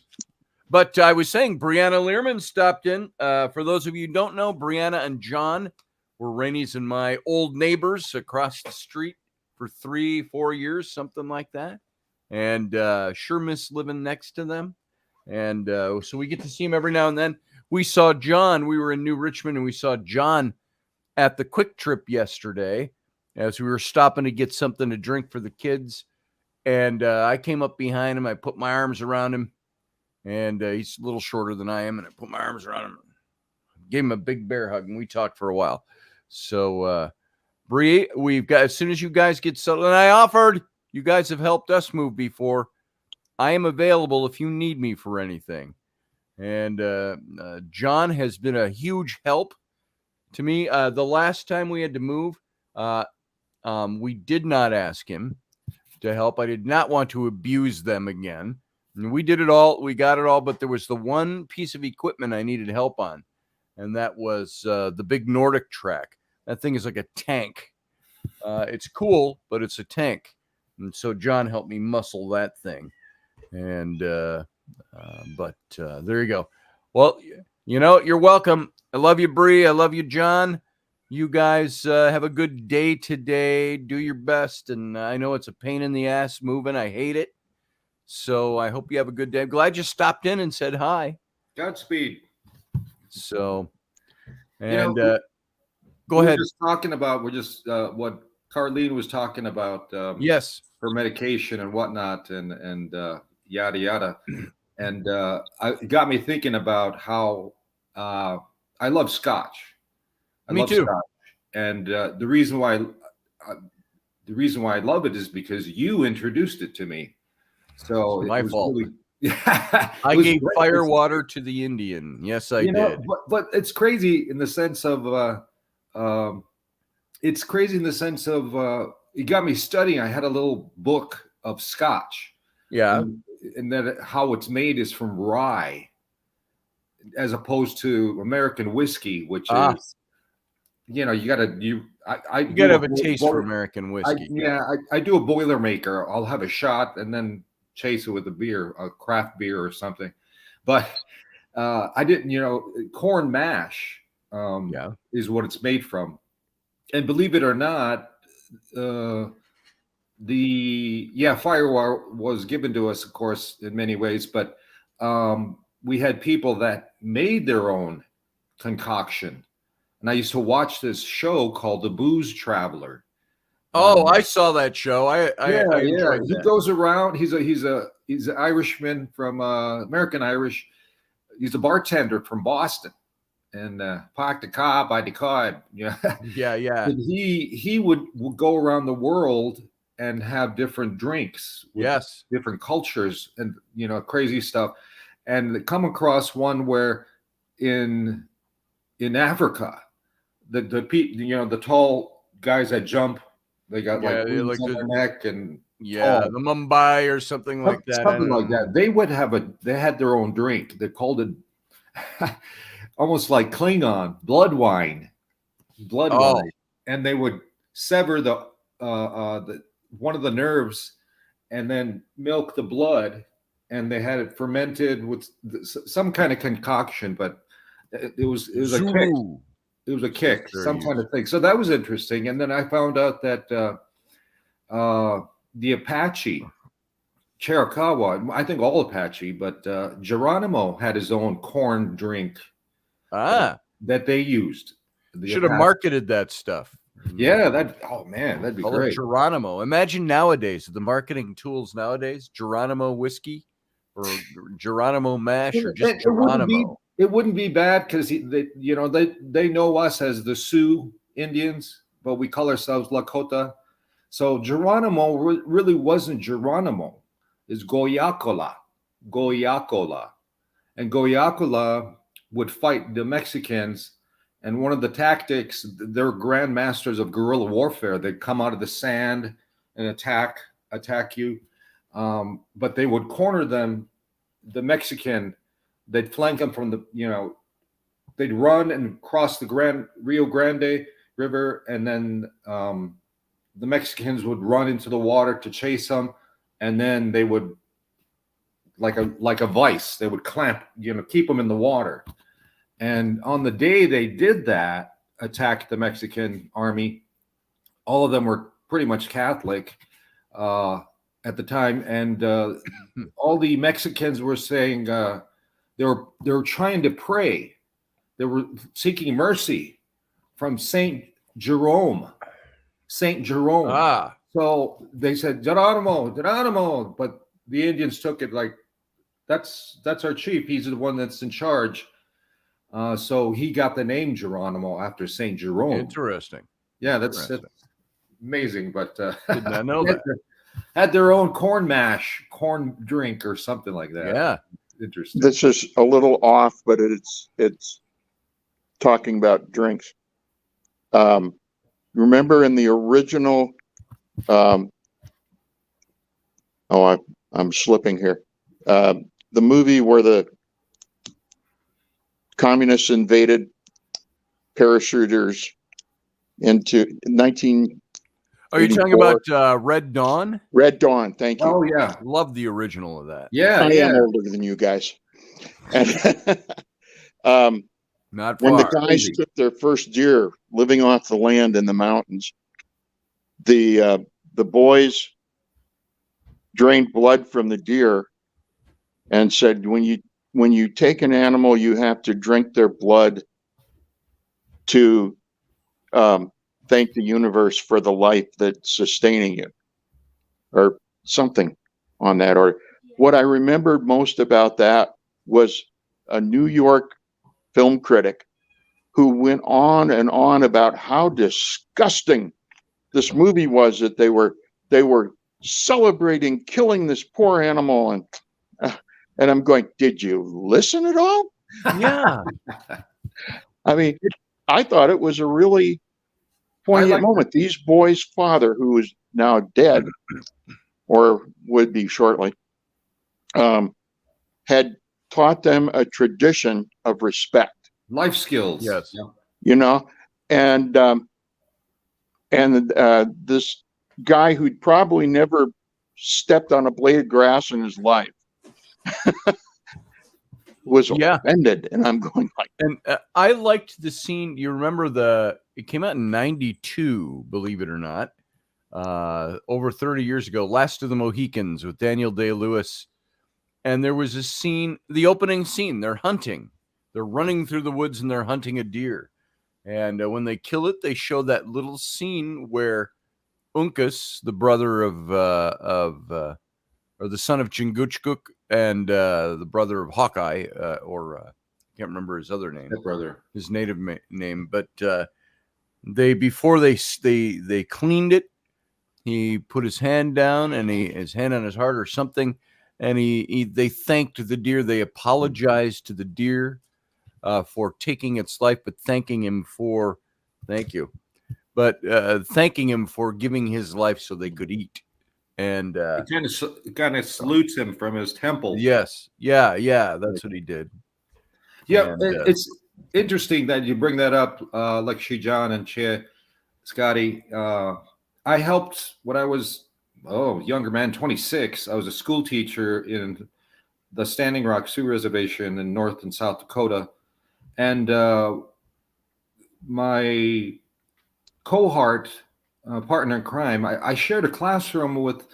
But I was saying, Brianna Learman stopped in. For those of you who don't know, Brianna and John were Rainey's and my old neighbors across the street for 3-4 years, something like that. And sure miss living next to them. And so we get to see him every now and then. We saw John. We were in New Richmond, and we saw John at the Quick Trip yesterday as we were stopping to get something to drink for the kids. And I came up behind him. I put my arms around him. And he's a little shorter than I am. And I put my arms around him. Gave him a big bear hug, and we talked for a while. So, Bree, we've got, as soon as you guys get settled, and I offered, you guys have helped us move before. I am available if you need me for anything. And John has been a huge help to me. The last time we had to move, we did not ask him to help. I did not want to abuse them again. And we did it all. We got it all. But there was the one piece of equipment I needed help on. And that was the big Nordic track. That thing is like a tank. It's cool, but it's a tank. And so John helped me muscle that thing. And, but there you go. Well, you know, you're welcome. I love you, Bree. I love you, John. You guys have a good day today. Do your best. And I know it's a pain in the ass moving. I hate it. So I hope you have a good day. I'm glad you stopped in and said hi. Godspeed. So, and go ahead. We're just what Carlene was talking about. Yes. For medication and whatnot and yada, yada. And it got me thinking about how I love Scotch. Me too. Scotch. And the reason why I love it is because you introduced it to me. So it's my fault. Really, I gave fire water to the Indian. Yes, I did. But it's crazy in the sense of it got me studying. I had a little book of Scotch. Yeah. And that how it's made is from rye as opposed to American whiskey, which is, you gotta have a taste for American whiskey. I do a Boilermaker. I'll have a shot and then chase it with a craft beer or something. But I didn't, corn mash is what it's made from. And believe it or not, firewire was given to us, of course, in many ways, but we had people that made their own concoction. And I used to watch this show called The Booze Traveler. Oh, I saw that show. I enjoyed He that. goes around. He's an Irishman from American Irish. He's a bartender from Boston. And park the car by the car. Yeah. And he would go around the world and have different drinks. Yes. Different cultures and crazy stuff. And come across one where in Africa, the tall guys that jump, they got like on their neck and the Mumbai or something like that. Something like that. They had their own drink. They called it almost like Klingon blood wine, and they would sever the one of the nerves and then milk the blood, and they had it fermented with some kind of concoction, but it was a kick. It was a kick, some kind of thing. So that was interesting. And then I found out that the Apache, Chiricahua, I think all Apache, but Geronimo had his own corn drink that they used. Should have marketed that stuff. Yeah, that'd be great. Geronimo. Imagine nowadays, the marketing tools nowadays, Geronimo whiskey or Geronimo mash or just Geronimo. It wouldn't be bad because they know us as the Sioux Indians, but we call ourselves Lakota. So Geronimo really wasn't Geronimo. It's Goyacola. Goyacola. And Goyacola would fight the Mexicans. And one of the tactics, they're grandmasters of guerrilla warfare. They'd come out of the sand and attack you. But they would corner them, the Mexican. They'd flank them from they'd run and cross the Rio Grande River. And then the Mexicans would run into the water to chase them. And then they would, like a vice, they would clamp, keep them in the water. And on the day they did that, attacked the Mexican army, all of them were pretty much Catholic at the time. And all the Mexicans were saying they were trying to pray. They were seeking mercy from Saint Jerome. Saint Jerome. So they said, Geronimo, Geronimo. But the Indians took it like, that's our chief. He's the one that's in charge. So he got the name Geronimo after Saint Jerome. Interesting. Yeah, that's amazing. But did not know that. Had their own corn drink or something like that. Yeah. Interesting. This is a little off, but it's talking about drinks. Remember in the original, I'm slipping here. The movie where the communists invaded parachuters into 19. Are you talking about Red Dawn? Red Dawn, thank you. Oh yeah, love the original of that. Yeah, I am older than you guys. And not far. When the guys took their first deer, living off the land in the mountains, the boys drained blood from the deer and said, when you take an animal, you have to drink their blood to thank the universe for the life that's sustaining you, or something on that order. What I remembered most about that was a New York film critic who went on and on about how disgusting this movie was, that they were celebrating killing this poor animal, and I'm going, did you listen at all? Yeah. I mean, I thought it was a really poignant moment. These boys' father, who is now dead, or would be shortly, had taught them a tradition of respect. Life skills. Yes. And this guy who'd probably never stepped on a blade of grass in his life was offended, and I'm going like. And I liked the scene. You remember it came out in '92, believe it or not, over 30 years ago. Last of the Mohicans with Daniel Day-Lewis, and there was a scene, the opening scene. They're hunting, they're running through the woods, and they're hunting a deer. And when they kill it, they show that little scene where Uncas, the brother or the son of Chingachgook, and the brother of Hawkeye, I can't remember his other name, his native name, but before they cleaned it, he put his hand down and his hand on his heart or something, and they thanked the deer. They apologized to the deer for taking its life, but thanking him for giving his life so they could eat. And kind of salutes him from his temple. Yes. Yeah. That's what he did. Yeah. And, it's interesting that you bring that up, like Shijan and Che, Scotty. I helped when I was, younger man, 26. I was a school teacher in the Standing Rock Sioux Reservation in North and South Dakota. And my cohort, partner in crime, I shared a classroom with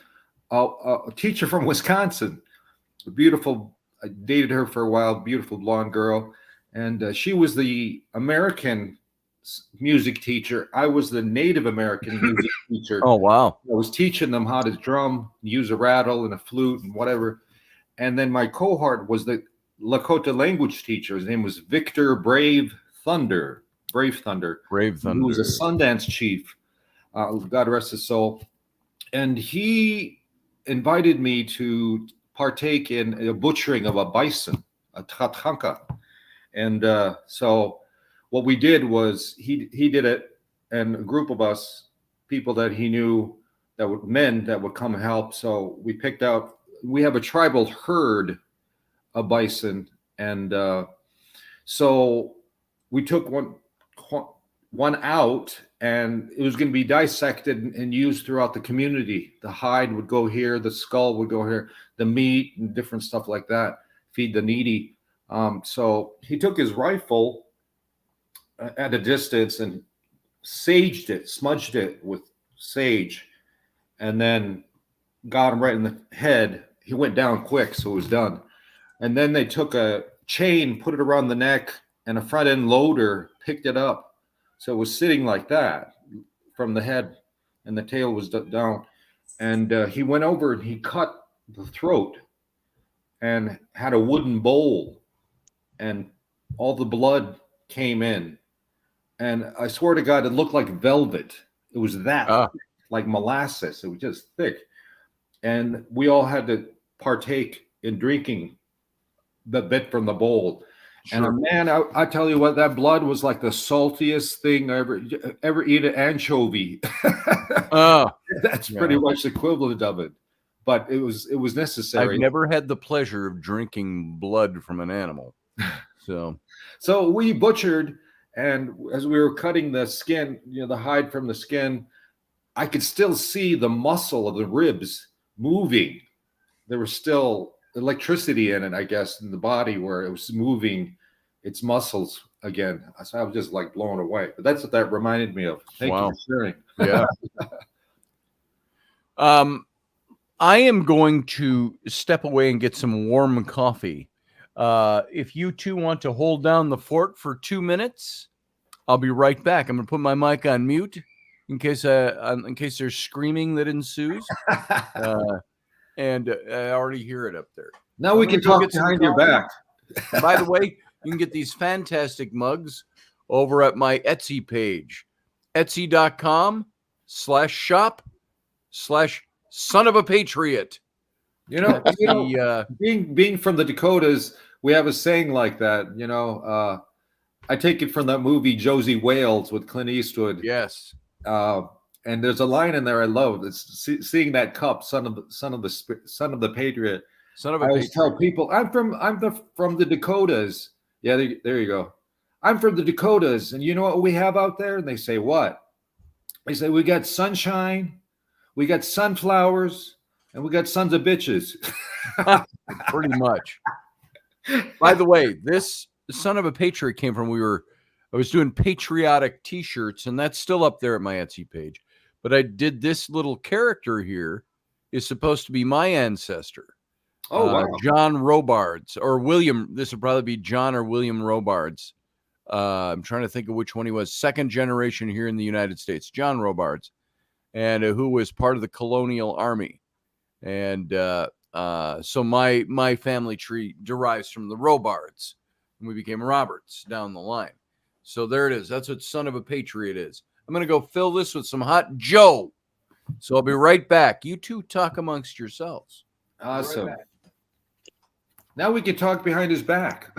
a teacher from Wisconsin, I dated her for a while, beautiful blonde girl. And she was the American music teacher. I was the Native American music teacher. Oh, wow. I was teaching them how to drum, use a rattle and a flute and whatever. And then my cohort was the Lakota language teacher. His name was Victor Brave Thunder. He was a Sundance chief God rest his soul. And he invited me to partake in a butchering of a bison, a tatanka. And so what we did was he did it, and a group of us, people that he knew, men that would come help. So we picked out, we have a tribal herd of bison, and so we took one out, and it was going to be dissected and used throughout the community. The hide would go here, the skull would go here, the meat and different stuff like that, feed the needy. So he took his rifle at a distance and saged it, smudged it with sage, and then got him right in the head. He went down quick, so it was done. And then they took a chain, put it around the neck, and a front end loader picked it up. So it was sitting like that from the head, and the tail was down. And he went over and he cut the throat and had a wooden bowl, and all the blood came in. And I swear to God, it looked like velvet. It was that thick, like molasses. It was just thick. And we all had to partake in drinking the bit from the bowl. Sure. And man, I tell you what, that blood was like the saltiest thing I ever eat an anchovy. That's pretty much the equivalent of it. But it was necessary. I've never had the pleasure of drinking blood from an animal. So we butchered, and as we were cutting the skin, the hide from the skin, I could still see the muscle of the ribs moving. There was still electricity in it, I guess, in the body, where it was moving its muscles again. So I was just like blown away. But that's what that reminded me of. Thank you for sharing. Yeah. I am going to step away and get some warm coffee. If you two want to hold down the fort for 2 minutes, I'll be right back. I'm going to put my mic on mute in case there's screaming that ensues. And I already hear it up there. Now we can talk behind your back. By the way, you can get these fantastic mugs over at my Etsy page, etsy.com/shop/son-of-a-patriot. Being from the Dakotas, we have a saying like that. I take it from that movie Josie Wales with Clint Eastwood. Yes. And there's a line in there I love. It's seeing that cup, son of the patriot. Son of a I always patriot. tell people, I'm from the Dakotas. Yeah, there you go. I'm from the Dakotas, and you know what we have out there? And they say, what? They say, we got sunshine, we got sunflowers, and we got sons of bitches. Pretty much. By the way, this son of a patriot came from, I was doing patriotic t-shirts, and that's still up there at my Etsy page. But I did this little character here is supposed to be my ancestor. Oh, wow. John Robards, or William. This would probably be John or William Robards. I'm trying to think of which one he was. Second generation here in the United States, John Robards, and who was part of the colonial army. And so my family tree derives from the Robards, and we became Roberts down the line. So there it is. That's what son of a patriot is. I'm going to go fill this with some hot Joe. So I'll be right back. You two talk amongst yourselves. Awesome. Right, now we can talk behind his back.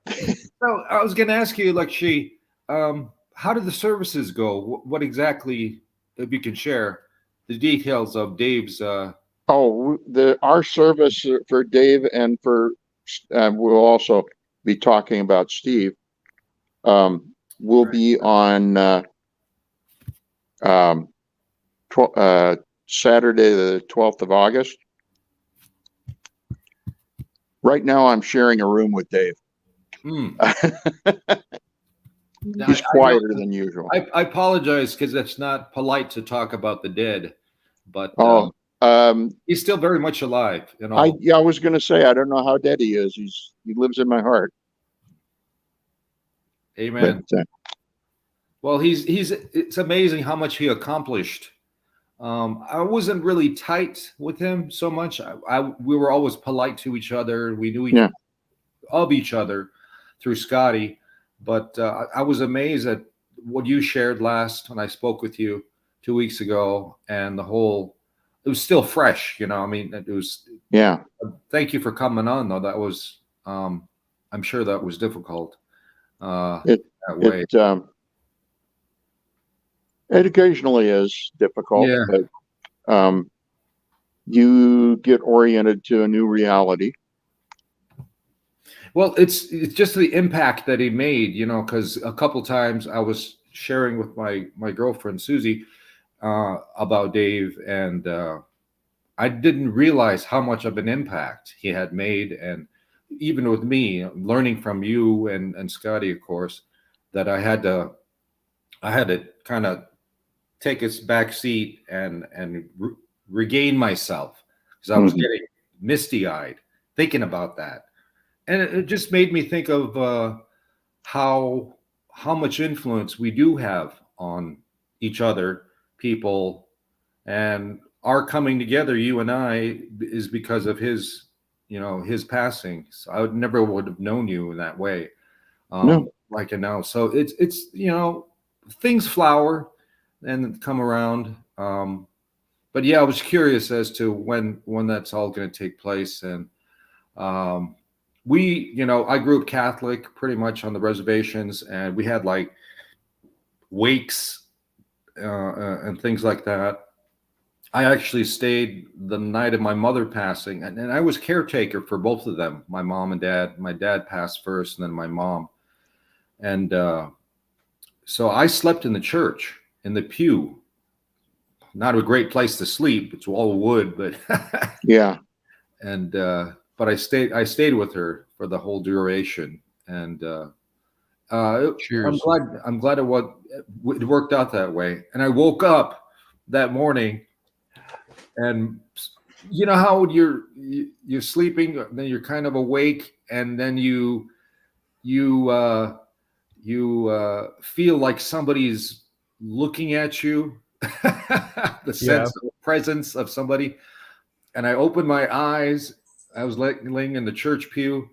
So I was going to ask you, Lakshmi, how did the services go? What exactly, if you can share the details of Dave's? Our service for Dave and for we'll also be talking about Steve. Will be on Saturday, the 12th of August. Right now, I'm sharing a room with Dave. He's quieter than usual. I apologize because it's not polite to talk about the dead, but he's still very much alive. I was going to say, I don't know how dead he is. He lives in my heart. Amen. But, well, it's amazing how much he accomplished. I wasn't really tight with him so much. We were always polite to each other. We knew of each other through Scotty, but I was amazed at what you shared last when I spoke with you 2 weeks ago, and it was still fresh. You know, I mean, it was. Yeah. Thank you for coming on, though. That was, I'm sure that was difficult. It occasionally is difficult, Yeah. but you get oriented to a new reality. Well, it's just the impact that he made, you know, because a couple times I was sharing with my girlfriend Susie about Dave, and I didn't realize how much of an impact he had made, and even with me learning from you and Scotty, of course, that I had to kind of take a back seat and regain myself, because I was getting misty-eyed thinking about that. And it just made me think of how much influence we do have on each other, people, and our coming together, you and I, is because of his, you know, his passing. So I never would have known you in that way, like I know. So it's you know, things flower and come around. But yeah, I was curious as to when that's all going to take place. And we, you know, I grew up Catholic pretty much on the reservations, and we had like wakes and things like that. I actually stayed the night of my mother passing, and I was caretaker for both of them, my mom and dad. My dad passed first, and then my mom. And so I slept in the church, in the pew. Not a great place to sleep. It's all wood, but yeah. And but I stayed with her for the whole duration, and I'm glad it worked out that way. And I woke up that morning, and you know how you're sleeping, then you're kind of awake, and then you feel like somebody's looking at you, the sense of presence of somebody. And I opened my eyes. I was laying in the church pew,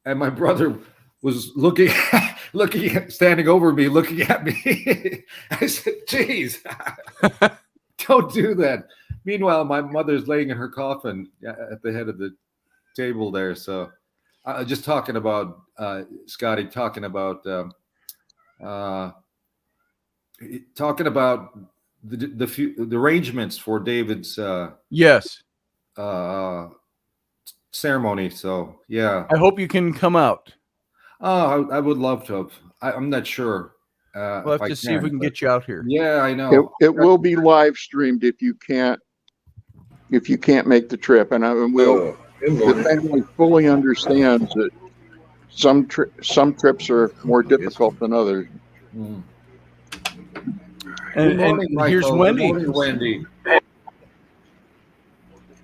and my brother was standing over me, looking at me. I said, "Geez, don't do that." Meanwhile, my mother's laying in her coffin at the head of the table there. So, just talking about Scotty, talking about the arrangements for David's ceremony. So yeah, I hope you can come out. Oh, I would love to. I'm not sure. We'll have to see if we can get you out here. Yeah, I know. It will be live streamed if you can't make the trip, and the family fully understands that some trips are more difficult than others. Mm. And here's Wendy. Good morning, Wendy.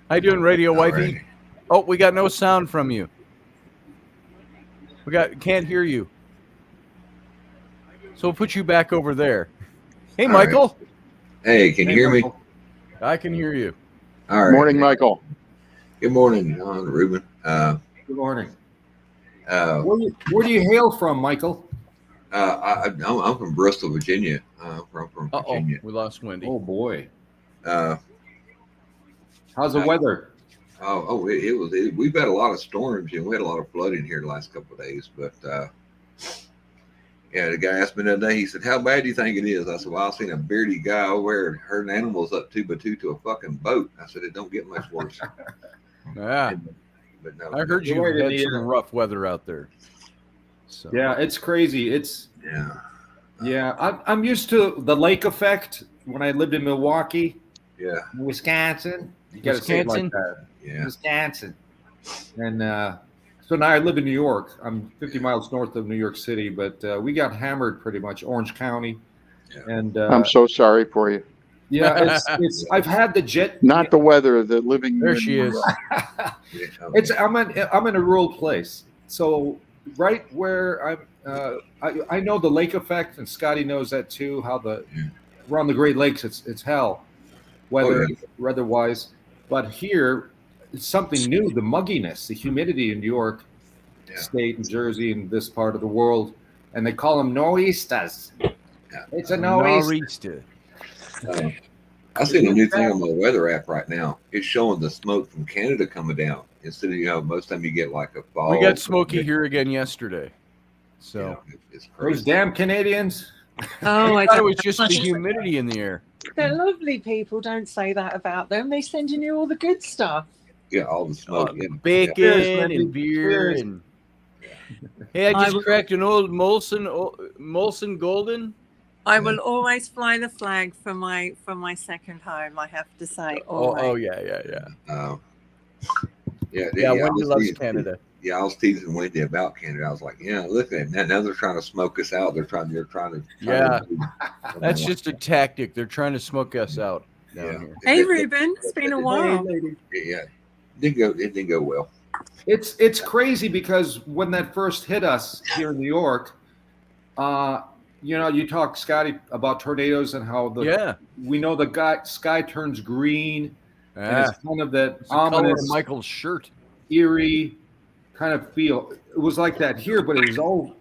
How you doing, Radio Wifey? Right. Oh, we got no sound from you. Can't hear you. So we'll put you back over there. Hey, all Michael. Right. Hey, can you hear me? I can hear you. All right. Morning, Michael. Good morning, Ruben. Good morning. Where do you hail from, Michael? I'm from Bristol, Virginia. From Virginia. We lost Wendy. Oh boy. How's the weather? We've had a lot of storms, and we had a lot of flooding here the last couple of days. But the guy asked me the other day. He said, "How bad do you think it is?" I said, "Well, I've seen a bearded guy over there herding animals up 2x2 to a fucking boat." I said, "It don't get much worse." Yeah. But no, I heard you had some rough weather out there. So. Yeah, it's crazy. I'm used to the lake effect when I lived in Milwaukee. Yeah. Wisconsin. You got to say it like that. Yeah. Wisconsin. And so now I live in New York. I'm 50 miles north of New York City, but we got hammered pretty much, Orange County. Yeah. And I'm so sorry for you. Yeah, it's I've had the jet. Not the weather, the living. There she is. I'm in a rural place, so right where I know the lake effect, and Scotty knows that too. How around the Great Lakes, it's hell, weather-wise. But here, it's something new: the mugginess, the humidity in New York State and Jersey and this part of the world, and they call them nor'easters. It's a nor'easter. I seen a new thing on my weather app right now. It's showing the smoke from Canada coming down instead of most time you get like a fall. We got smoky here again yesterday. So it's crazy. Those damn Canadians. Oh, I thought it was just the humidity in the air. They're lovely people. Don't say that about them. They're sending you all the good stuff. Yeah, all the smoke. Bacon Cheers, and beer. Cheers. And hey, I just cracked an old Molson Golden. I will always fly the flag for my second home. I have to say. Yeah. Wendy loves Canada. Yeah, I was teasing Wendy about Canada. I was like, look at that. Now they're trying to smoke us out. They're trying to. That's just a tactic. They're trying to smoke us out down here. Hey, Ruben, it's been a while. Yeah, it didn't go well. It's crazy because when that first hit us here in New York, you talk, Scotty, about tornadoes and how we know the sky turns green, and it's kind of that ominous of Michael's shirt, eerie kind of feel. It was like that here, but it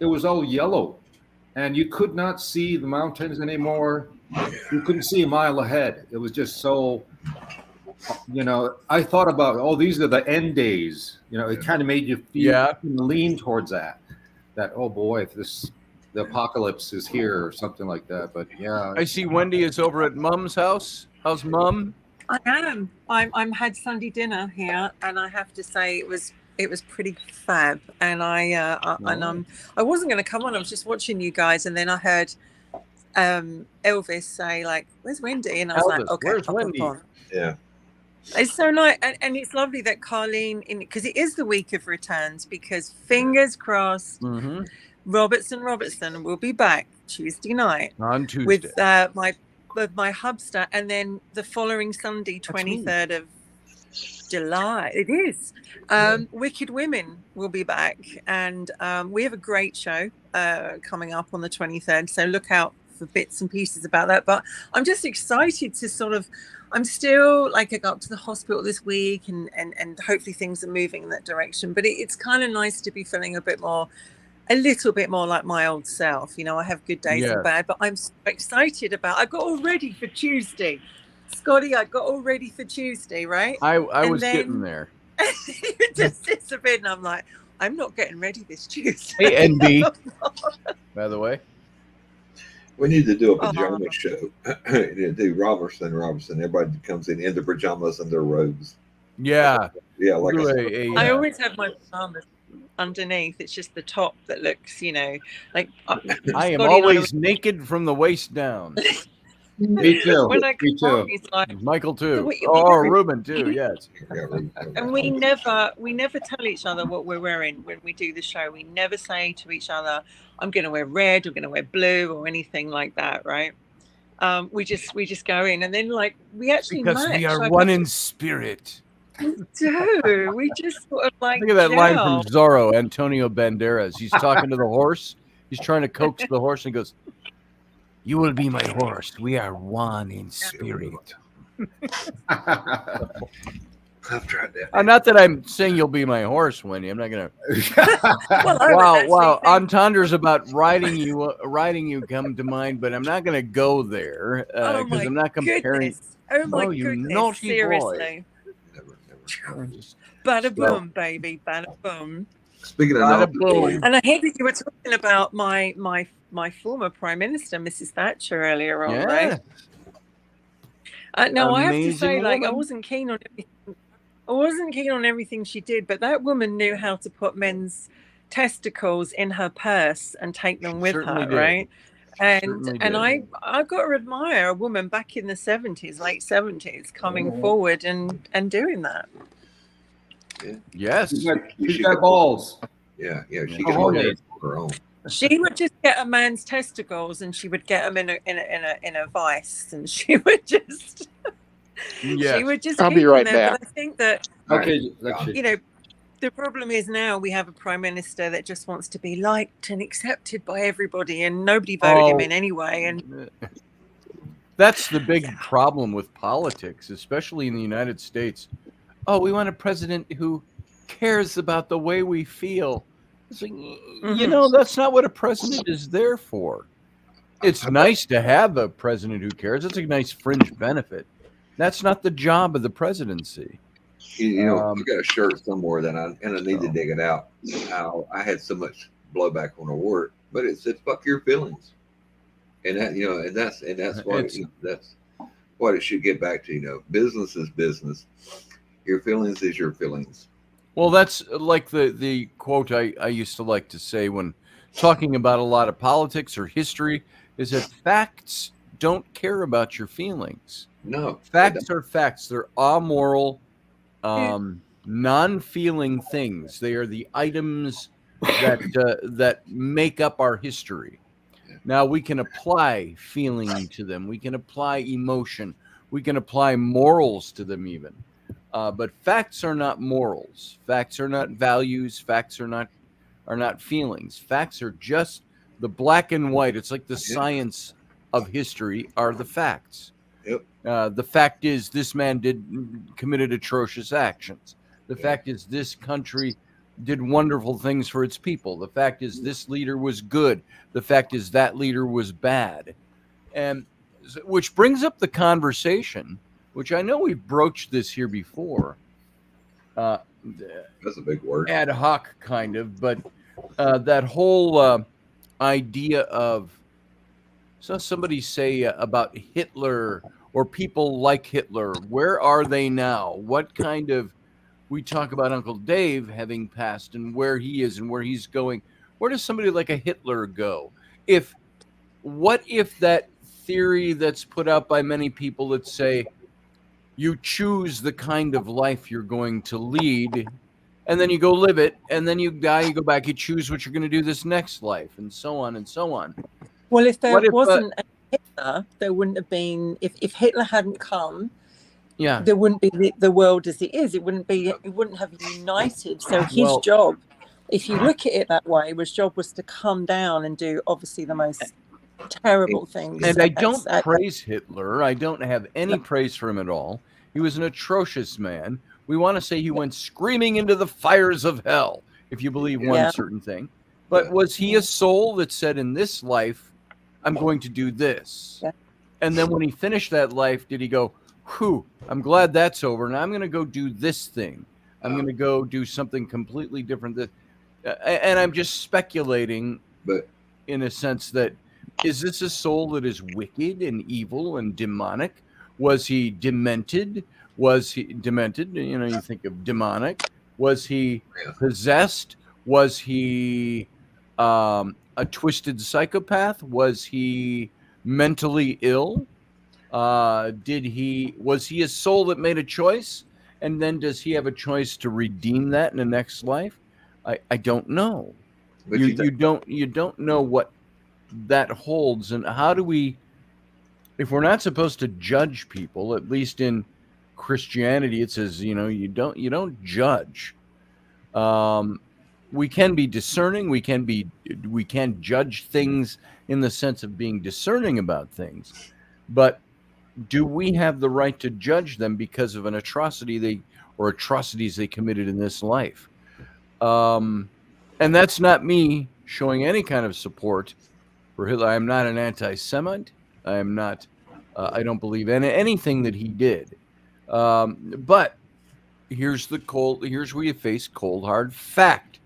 was all yellow, and you could not see the mountains anymore. You couldn't see a mile ahead. It was just so. I thought about, these are the end days. It kind of made you feel lean towards that. Oh boy, if the apocalypse is here or something like that. But I see Wendy is over at Mum's house. How's Mum? I am. I'm had Sunday dinner here, and I have to say it was pretty fab. And I wasn't going to come on. I was just watching you guys, and then I heard Elvis say like, "Where's Wendy?" And I was like, "Okay, where's Wendy?" Yeah. It's so nice, and it's lovely that Carlene, because it is the week of returns, because fingers crossed, Robertson will be back Tuesday night on Tuesday with my hubster, and then the following Sunday, 23rd of July, it is. Wicked Women will be back, and we have a great show coming up on the 23rd, so look out for bits and pieces about that. But I'm just excited to I'm still I got up to the hospital this week, and hopefully things are moving in that direction. But it's kind of nice to be feeling a little bit more like my old self. I have good days and bad, but I'm so excited I got all ready for Tuesday. Scotty, I got all ready for Tuesday, right? I was getting there. It just sits a bit, and I'm like, I'm not getting ready this Tuesday. Hey, NB, by the way. We need to do a pajama show. Do Robertson. Everybody comes in their pajamas and their robes. Yeah. Yeah, like I always have my pajamas underneath. It's just the top that looks, like I am always naked from the waist down. Me too. Me too. Like, Michael too. Ruben too. Yes. And we never tell each other what we're wearing when we do the show. We never say to each other, "I'm going to wear red," or "going to wear blue," or anything like that, right? We just go in, and then we actually because match. We are one in spirit. We do. We just sort of Think of that line from Zorro, Antonio Banderas. He's talking to the horse. He's trying to coax the horse, and he goes, "You will be my horse. We are one in spirit." I've tried that. Not that I'm saying you'll be my horse, Wendy. I'm not gonna. Well, wow. Entendres about riding you come to mind, but I'm not gonna go there because I'm not comparing. Goodness. Oh my you goodness! naughty Seriously. Never. Bada boom, baby, bada boom. Speaking of boom, and I heard that you were talking about my former Prime Minister, Mrs. Thatcher, earlier on, right? No, I have to say, I wasn't keen on everything. I wasn't keen on everything she did, but that woman knew how to put men's testicles in her purse and take them with her, right? And I got to admire a woman back in the 70s, late 70s, coming forward and doing that. Yeah. Yes, she's got balls. Yeah, she got her own. She would just get a man's testicles, and she would get them in a vice, and she would just. Yes. She would just. I'll be right back. But I think that the problem is now we have a prime minister that just wants to be liked and accepted by everybody, and nobody voted him in anyway. And that's the big problem with politics, especially in the United States. Oh, we want a president who cares about the way we feel. It's like, that's not what a president is there for. It's nice to have a president who cares. It's a nice fringe benefit. That's not the job of the presidency. You know, I got a shirt somewhere that I need to dig it out. I had so much blowback when I wore it, but it said "fuck your feelings," and that that's what that's what it should get back to. You know, business is business. Your feelings is your feelings. Well, that's like the quote I used to like to say when talking about a lot of politics or history is that facts don't care about your feelings. No, facts are facts. They're amoral, non-feeling things. They are the items that make up our history. Now we can apply feeling to them. We can apply emotion. We can apply morals to them even. But facts are not morals. Facts are not values. Facts are not feelings. Facts are just the black and white. It's like the science of history are the facts. Yep. The fact is this man committed atrocious actions. The fact is this country did wonderful things for its people. The fact is this leader was good. The fact is that leader was bad. And which brings up the conversation, which I know we've broached this here before. That's a big word. Ad hoc kind of, but that whole idea of, so somebody say about Hitler or people like Hitler, where are they now? What kind of, we talk about Uncle Dave having passed and where he is and where he's going. Where does somebody like a Hitler go? What if that theory that's put out by many people that say you choose the kind of life you're going to lead and then you go live it and then you die, you go back, you choose what you're going to do this next life and so on and so on. Well, if there wasn't a Hitler, there wouldn't have been, if Hitler hadn't come, there wouldn't be the world as it is. It wouldn't have united. So his job, if you look at it that way, his job was to come down and do obviously the most terrible things. And I don't praise Hitler. I don't have any praise for him at all. He was an atrocious man. We want to say he went screaming into the fires of hell, if you believe one certain thing. But was he a soul that said, in this life, I'm going to do this? Yeah. And then when he finished that life, did he go, whew, I'm glad that's over. Now I'm going to go do this thing. I'm going to go do something completely different. And I'm just speculating, but in a sense that, is this a soul that is wicked and evil and demonic? Was he demented? Was he demented? You know, you think of demonic. Was he possessed? Was he a twisted psychopath? Was he mentally ill? Was he a soul that made a choice? And then does he have a choice to redeem that in the next life? I don't know. But you don't know what that holds. And how do we, if we're not supposed to judge people, at least in Christianity, it says, you know, you don't judge. We can be discerning. We can judge things in the sense of being discerning about things, but do we have the right to judge them because of an atrocity atrocities they committed in this life? And that's not me showing any kind of support for Hitler. I am not an anti-Semite. I am not. I don't believe in anything that he did. But here's where you face cold hard fact,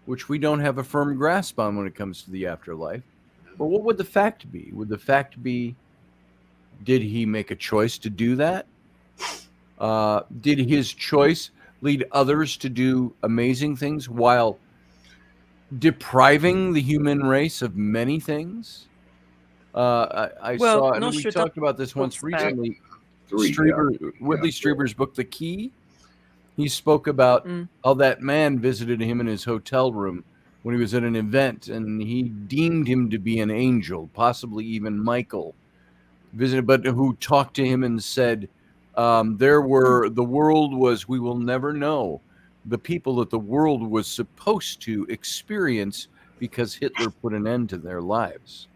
which we don't have a firm grasp on when it comes to the afterlife. But what would the fact be? Would the fact be, did he make a choice to do that? Did his choice lead others to do amazing things while depriving the human race of many things? I saw, and we talked about this once recently. Whitley Strieber's book, The Key. He spoke about how that man visited him in his hotel room when he was at an event, and he deemed him to be an angel, possibly even Michael, but who talked to him and said, the world was, we will never know the people that the world was supposed to experience because Hitler put an end to their lives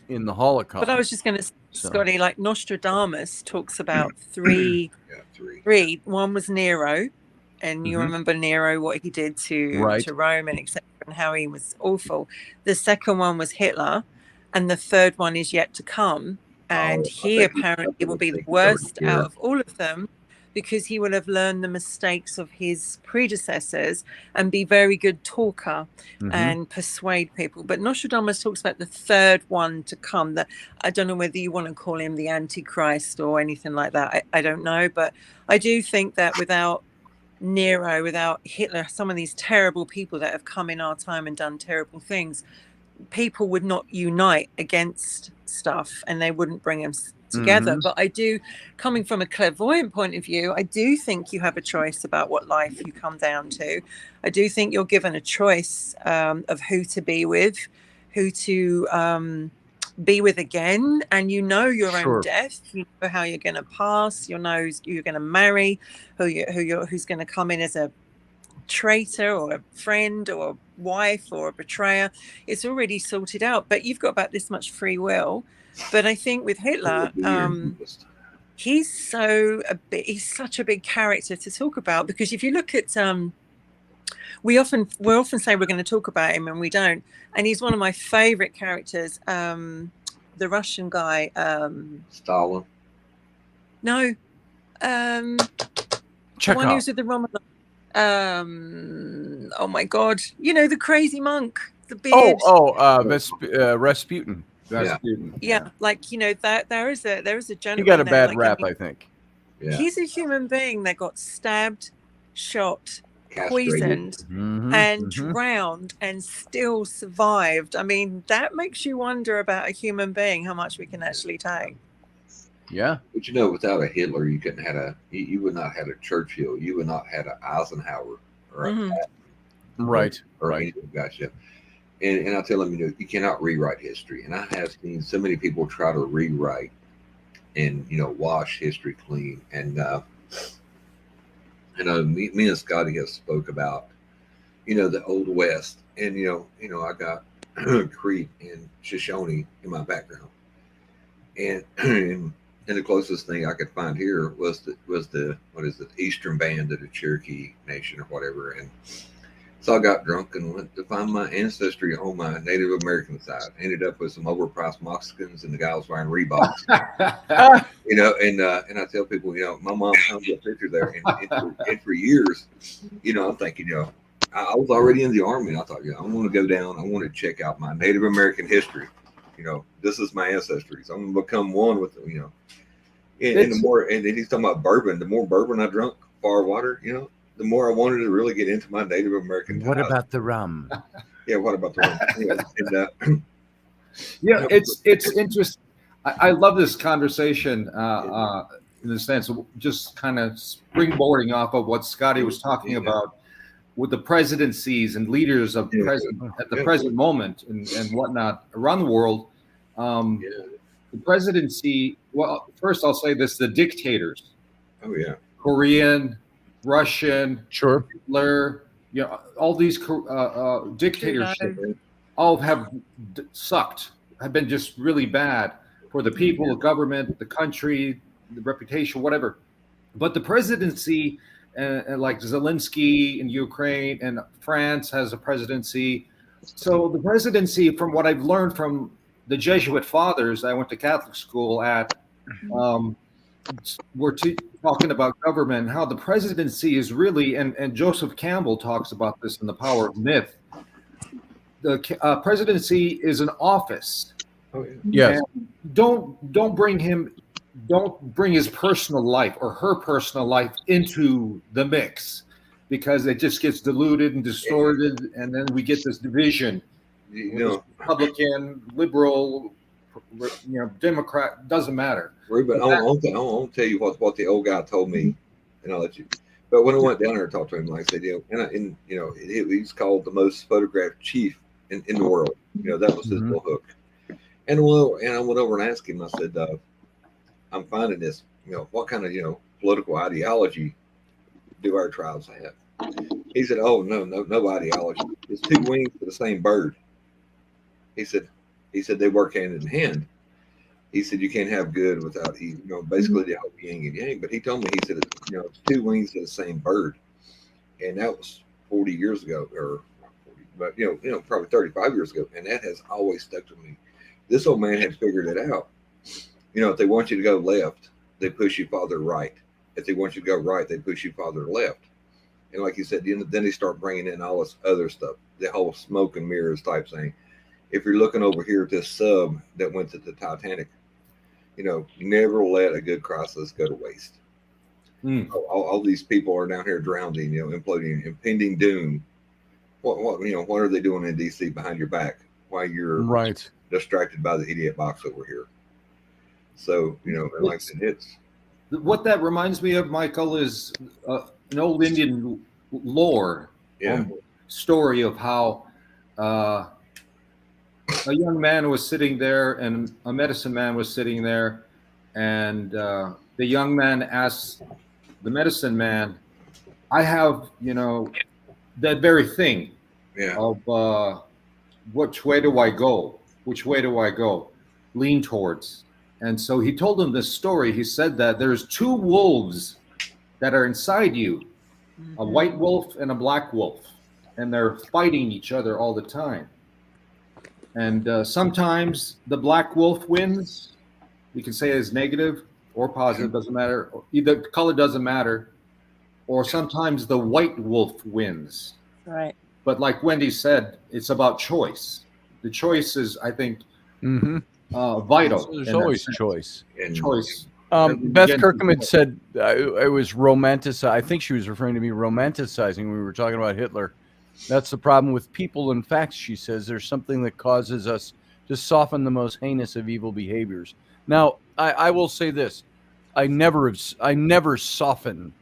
in the Holocaust. But I was just going to say, Scotty, like Nostradamus talks about three. One was Nero, and you remember Nero, what he did to Rome and etc. and how he was awful. The second one was Hitler, and the third one is yet to come. And he apparently will be the worst out of all of them, because he will have learned the mistakes of his predecessors and be very good talker and persuade people. But Nostradamus talks about the third one to come. That I don't know whether you want to call him the Antichrist or anything like that. I don't know. But I do think that without Nero, without Hitler, some of these terrible people that have come in our time and done terrible things, people would not unite against stuff, and they wouldn't bring them together. But I do, coming from a clairvoyant point of view, I do think you have a choice about what life you come down to. I do think you're given a choice of who to be with, who to be with again, and you know your own death. You know how you're going to pass. You know who you're going to marry, who's going to come in as a traitor or a friend or a wife or a betrayer. It's already sorted out, but you've got about this much free will. But I think with Hitler, he's such a big character to talk about, because if you look at we often say we're going to talk about him and we don't, and he's one of my favorite characters. The Russian guy, Stalin. No, Chekhov. one who's with the Romanov. Oh my God! You know, the crazy monk, the beard. Rasputin. Yeah, like, you know, that there is a gentleman. He got a bad like, rap, I think. Yeah. He's a human being that got stabbed, shot, Castrated. poisoned, and drowned, and still survived. I mean, that makes you wonder about a human being, how much we can actually take. Yeah. But you know, without a Hitler, you couldn't have you would not have a Churchill. You would not have an Eisenhower or a right. Gotcha. And I tell them, you know, you cannot rewrite history. And I have seen so many people try to rewrite and, you know, wash history clean. And you know, me and Scotty have spoke about, you know, the Old West, and you know, I got Crete and Shoshone in my background, and the closest thing I could find here was the what is it, Eastern Band of the Cherokee Nation or whatever. And so I got drunk and went to find my ancestry on my Native American side. Ended up with some overpriced moccasins, and the guy was wearing Reeboks. You know, and I tell people, you know, my mom found a picture there, and for years, you know, I'm thinking, you know, I was already in the Army, and I thought, you know, I want to go down. I want to check out my Native American history. You know, this is my ancestry, so I'm going to become one with, you know. And the more, and then he's talking about bourbon. The more bourbon I drunk, far water, you know, the more I wanted to really get into my Native American. What about the rum? Yeah, what about the rum? Yeah, and, yeah, it's interesting. I love this conversation in the sense of just kind of springboarding off of what Scotty was talking about with the presidencies and leaders of at the present moment and whatnot around the world. The presidency, well, first I'll say this, the dictators. Oh, yeah. Korean, Russian, Hitler, you know, all these dictatorships all have sucked, have been just really bad for the people, the government, the country, the reputation, whatever. But the presidency, like Zelensky in Ukraine, and France has a presidency. So the presidency, from what I've learned from the Jesuit fathers I went to Catholic school at, we're talking about government, how the presidency is really, and Joseph Campbell talks about this in The Power of Myth. The presidency is an office. Oh, yeah. Yes. Don't bring his personal life or her personal life into the mix, because it just gets diluted and distorted, and then we get this division. You know, Republican, liberal, you know, Democrat, doesn't matter. Ruben, I won't tell you what the old guy told me, and I'll let you. But when I went down there and talked to him, like I said, you know, and you know, he's called the most photographed chief in the world. You know, that was his little hook. And I went over and asked him. I said, I'm finding this. You know, what kind of, you know, political ideology do our tribes have? He said, oh, no ideology. It's two wings to the same bird. He said they work hand in hand. He said you can't have good without, you know, basically they help yin and yang. But he told me, he said, you know, it's two wings to the same bird, and that was 40 years ago, or but probably 35 years ago, and that has always stuck to me. This old man had figured it out. If they want you to go left, they push you farther right. If they want you to go right, they push you farther left. And like you said, then they start bringing in all this other stuff, the whole smoke and mirrors type thing. If you're looking over here at this sub that went to the Titanic, never let a good crisis go to waste. All these people are down here drowning, imploding, impending doom. What are they doing in DC behind your back while you're distracted by the idiot box over here? So, like I said, it's what that reminds me of, Michael, is an old Indian lore story of how a young man was sitting there and a medicine man was sitting there, and the young man asked the medicine man, I have, that very thing of which way do I go? Which way do I go? Lean towards. And so he told him this story. He said that there's two wolves that are inside you, a white wolf and a black wolf, and they're fighting each other all the time. And sometimes the black wolf wins. You can say it's negative or positive, doesn't matter. Either color doesn't matter. Or sometimes the white wolf wins. Right. But like Wendy said, it's about choice. The choice is, I think, vital. There's always choice. Choice. Beth Kirkham said it was romanticized. I think she was referring to me romanticizing when we were talking about Hitler. That's the problem with people and facts, she says. There's something that causes us to soften the most heinous of evil behaviors. Now, I will say this. I never soften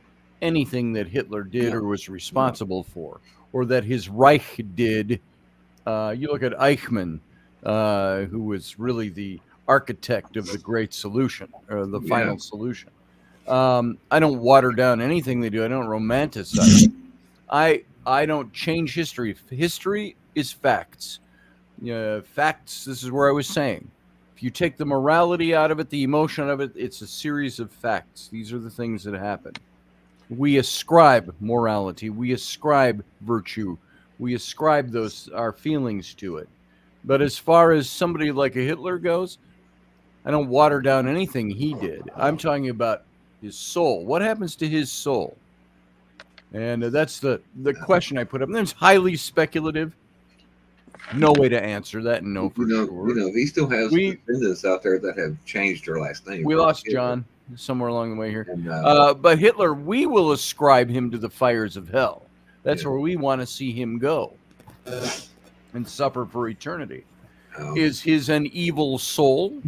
anything that Hitler did or was responsible for, or that his Reich did. You look at Eichmann, who was really the architect of the great solution, or the final solution. I don't water down anything they do. I don't romanticize. I don't change history. History is facts. Facts, this is where I was saying. If you take the morality out of it, the emotion out of it, it's a series of facts. These are the things that happen. We ascribe morality. We ascribe virtue. We ascribe our feelings to it. But as far as somebody like a Hitler goes, I don't water down anything he did. I'm talking about his soul. What happens to his soul? And that's the question I put up. And it's highly speculative. No way to answer that. No, for sure. He still has descendants out there that have changed their last name. We lost John somewhere along the way here. And, but Hitler, we will ascribe him to the fires of hell. That's where we want to see him go and suffer for eternity. Is his an evil soul,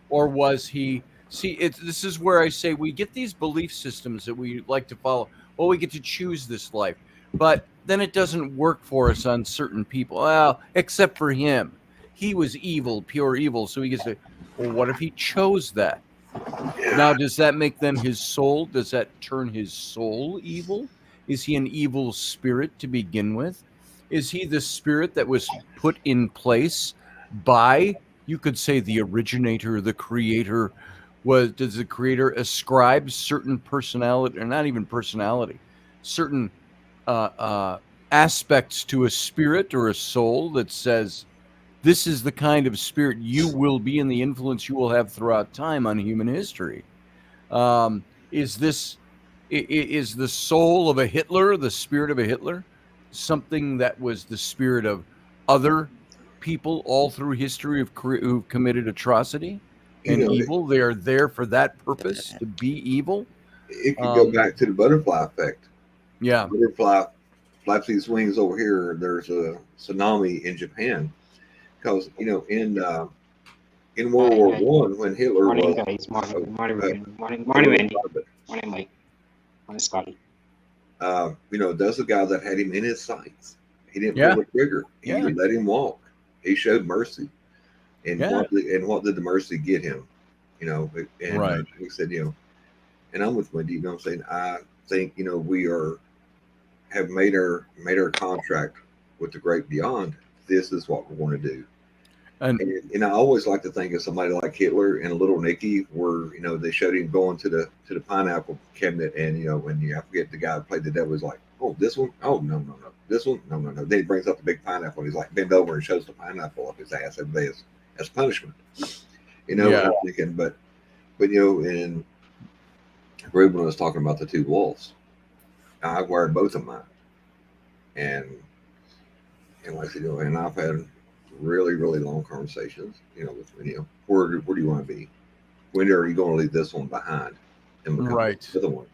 or was he? See, this is where I say we get these belief systems that we like to follow. Well, we get to choose this life, but then it doesn't work for us on certain people. Well, except for him, he was evil, pure evil. So he gets to. Well, what if he chose that? Now, does that make then his soul? Does that turn his soul evil? Is he an evil spirit to begin with? Is he the spirit that was put in place by, you could say, the originator, the creator? Does the creator ascribe certain personality, or not even personality, certain aspects to a spirit or a soul that says, this is the kind of spirit you will be and the influence you will have throughout time on human history? Is the soul of a Hitler, the spirit of a Hitler, something that was the spirit of other people all through history who've committed atrocity and evil? They are there for that purpose, to be evil. It could go back to the butterfly effect. Yeah. Butterfly flaps these wings over here. There's a tsunami in Japan. Because, in World War One, when Hitler morning, guys. Morning, Wendy. Morning, Mike. Morning, Scotty. That's a guy that had him in his sights. He didn't pull the trigger. He let him walk. He showed mercy. And what did the mercy get him? And he said, and I'm with Wendy. I'm saying, I think we have made our contract with the great beyond. This is what we want to do. And I always like to think of somebody like Hitler and Little Nicky, where they showed him going to the pineapple cabinet, and when I forget the guy who played the devil was like, Oh, this one? Oh, no. This one? No. Then he brings up the big pineapple. He's like, bend over and shows the pineapple up his ass every day as punishment. And I'm thinking, but and Ruben was talking about the two wolves. I wear both of mine. And like I said, and I've had really, really long conversations, with where do you want to be? When are you going to leave this one behind and become the other one?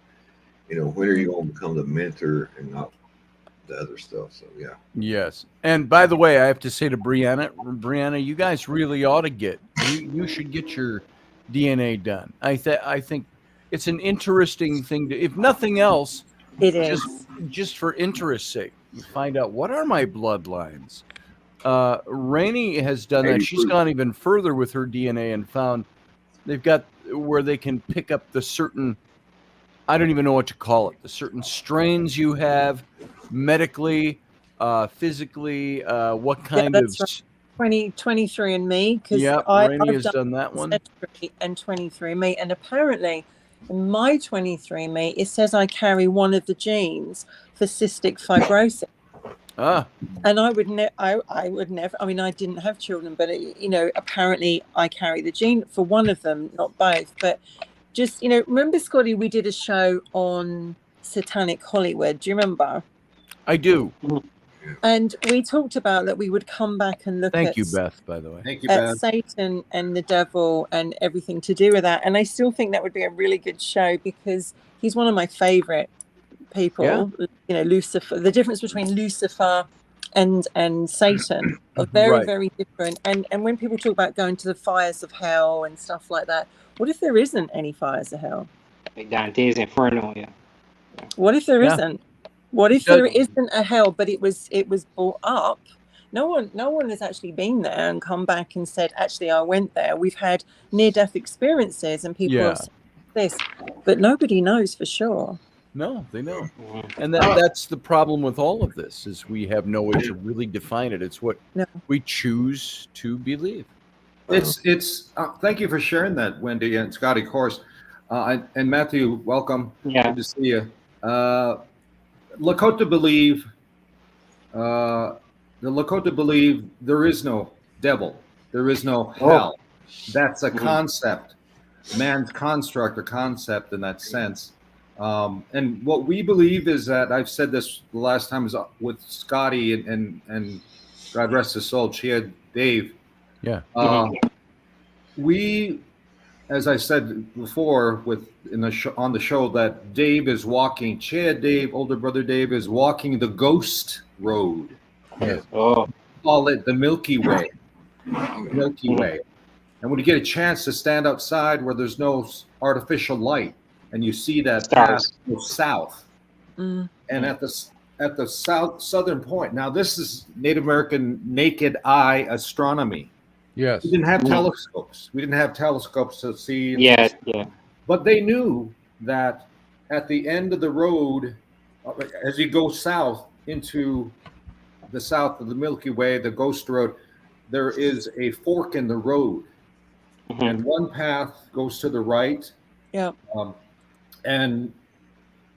When are you going to become the mentor and not the other stuff? So yeah. Yes. And by the way, I have to say to Brianna, you guys really ought to you should get your DNA done. I think it's an interesting thing to, if nothing else, it is just for interest's sake, you find out what are my bloodlines. Rainey has done that. She's gone even further with her DNA and found they've got where they can pick up the certain, I don't even know what to call it, the certain strains you have medically, physically, what kind of... Right. 23andMe, because Rainey has done that one. And 23andMe, and apparently in my 23andMe, it says I carry one of the genes for cystic fibrosis. And I would never. I mean, I didn't have children, but apparently I carry the gene for one of them, not both. But just remember, Scotty, we did a show on Satanic Hollywood. Do you remember? I do. And we talked about that we would come back and look at. Thank you, Beth, by the way. Thank you, Beth. Satan and the devil and everything to do with that. And I still think that would be a really good show because he's one of my favorite people. Lucifer, the difference between Lucifer and Satan are very, very different. And when people talk about going to the fires of hell and stuff like that, what if there isn't any fires of hell? Dante's Inferno, What if there isn't? What if there isn't a hell, but it was brought up? No one has actually been there and come back and said, actually, I went there. We've had near-death experiences and people have said this, but nobody knows for sure. No, they know. And that's the problem with all of this, is we have no way to really define it. It's what we choose to believe. It's thank you for sharing that, Wendy and Scotty, of course. And Matthew, welcome. Yeah. Good to see you. Lakota believe there is no devil. There is no hell. That's a concept. Man's construct, a concept in that sense. And what we believe is that, I've said this the last time, is with Scotty and God rest his soul, Chia Dave. Yeah. We, as I said before, on the show, that Dave is walking. Chia Dave, older brother Dave, is walking the ghost road. Yes. Call it the Milky Way. Milky Way. And when you get a chance to stand outside where there's no artificial light, and you see that path go south, and at the southern point. Now, this is Native American naked eye astronomy. Yes. We didn't have telescopes. We didn't have telescopes to see. Yeah. But they knew that at the end of the road, as you go south into the south of the Milky Way, the Ghost Road, there is a fork in the road, and one path goes to the right. Yeah. And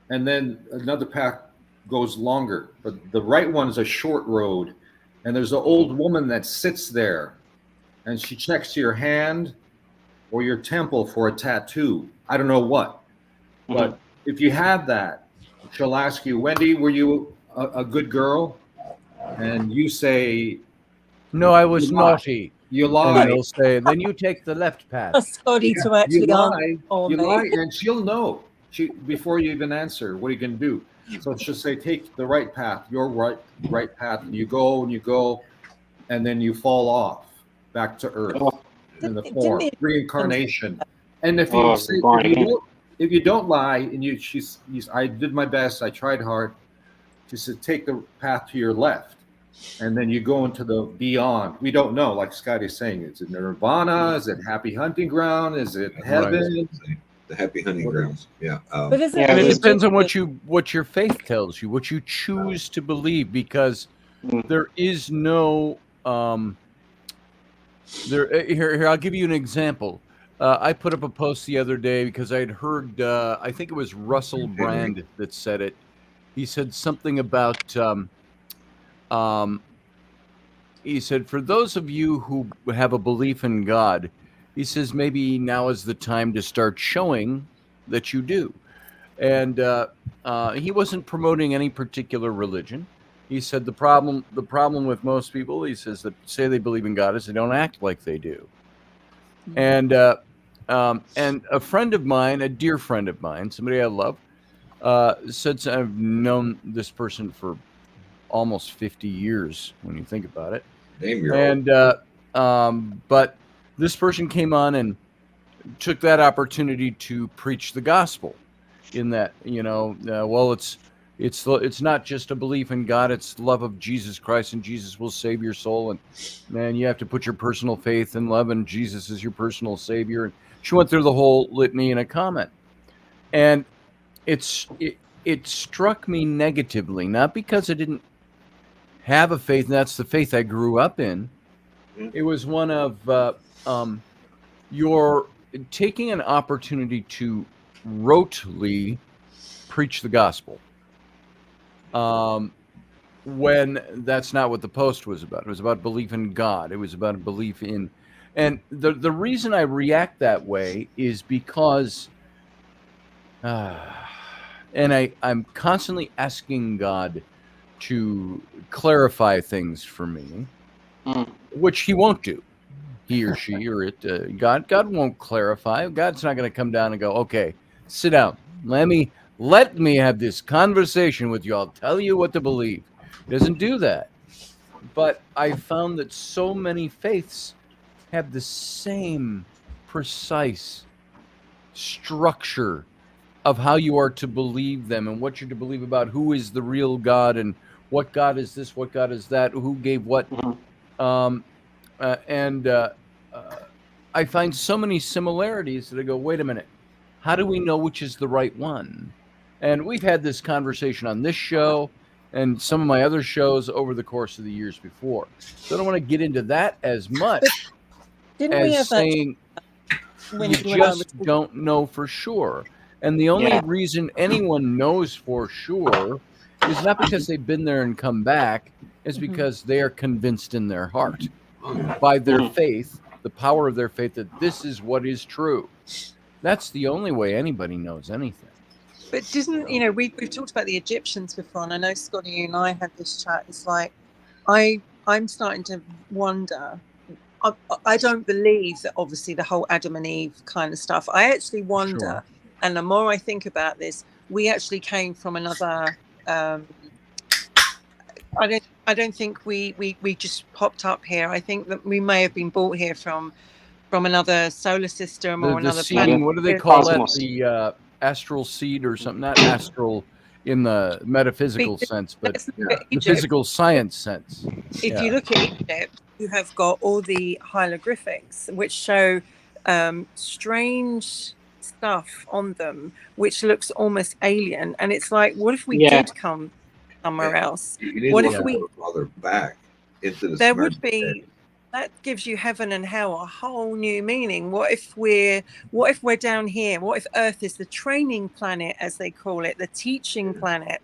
then another path goes longer, but the right one is a short road, and there's an old woman that sits there, and she checks your hand or your temple for a tattoo. I don't know what, but if you have that, she'll ask you, Wendy, were you a good girl? And you say, no, I was naughty. You lie. And they'll say, then you take the left path. Scotty to actually you lie, and she'll know. Before you even answer, what are you going to do? So she'll say, take the right path, your right path, and you go, and then you fall off back to earth in the form, reincarnation. And if you don't lie, and I did my best, I tried hard, she said, take the path to your left, and then you go into the beyond. We don't know, like Scotty's saying, is it nirvana? Is it happy hunting ground? Is it heaven? The happy hunting grounds. Yeah. But it depends on what your faith tells you, what you choose to believe, because there is no here I'll give you an example. I put up a post the other day because I had heard I think it was Russell Brand that said it. he said something about, he said, for those of you who have a belief in God, he says, maybe now is the time to start showing that you do. And he wasn't promoting any particular religion. He said the problem with most people, he says, that say they believe in God is they don't act like they do. And a friend of mine, a dear friend of mine, somebody I love, said, I've known this person for almost 50 years when you think about it. But this person came on and took that opportunity to preach the gospel in that, well, it's not just a belief in God, it's love of Jesus Christ, and Jesus will save your soul, and man, you have to put your personal faith in love, and Jesus is your personal savior. And she went through the whole litany in a comment, and it struck me negatively, not because I didn't have a faith, and that's the faith I grew up in. It was one of you're taking an opportunity to rotely preach the gospel, when that's not what the post was about. It was about belief in God. It was about a belief in, and the reason I react that way is because, and I'm constantly asking God to clarify things for me, which he won't do. He or she or it, God won't clarify. God's not going to come down and go, okay, sit down. Let me have this conversation with you. I'll tell you what to believe. He doesn't do that. But I found that so many faiths have the same precise structure of how you are to believe them and what you're to believe about who is the real God and what God is this, what God is that, who gave what. I find so many similarities that I go, wait a minute, how do we know which is the right one? And we've had this conversation on this show and some of my other shows over the course of the years before. So I don't want to get into that as much as saying you just don't know for sure. And the only reason anyone knows for sure is not because they've been there and come back, it's because they are convinced in their heart by their faith, the power of their faith, that this is what is true. That's the only way anybody knows anything. But we've talked about the Egyptians before, and I know Scotty, you and I had this chat. It's like I'm starting to wonder. I don't believe that obviously the whole Adam and Eve kind of stuff. I actually wonder, and the more I think about this, we actually came from another. I don't think we just popped up here. I think that we may have been brought here from another solar system or another planet. What do they call that? The astral seed or something? Not astral in the metaphysical sense, but the physical science sense. If you look at Egypt, you have got all the hieroglyphics, which show strange stuff on them, which looks almost alien. And it's like, what if we did come somewhere else? What if we farther back into the there would be that gives you heaven and hell a whole new meaning. What if we're down here? What if Earth is the training planet, as they call it, the teaching planet?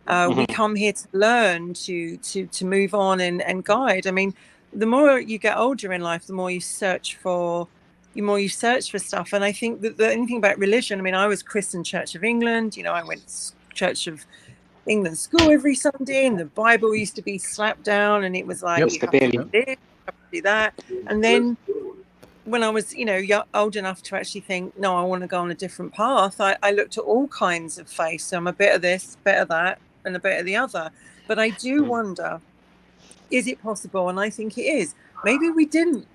We come here to learn, to move on and guide. I mean, the more you get older in life, the more you search for stuff. And I think that the only thing about religion, I mean, I was Christian Church of England, I went to Church of England school every Sunday, and the Bible used to be slapped down, and it was like, you have to do this, you have to do that. And then when I was, old enough to actually think, no, I want to go on a different path, I looked at all kinds of faith. So I'm a bit of this, a bit of that, and a bit of the other. But I do wonder, is it possible? And I think it is. Maybe we didn't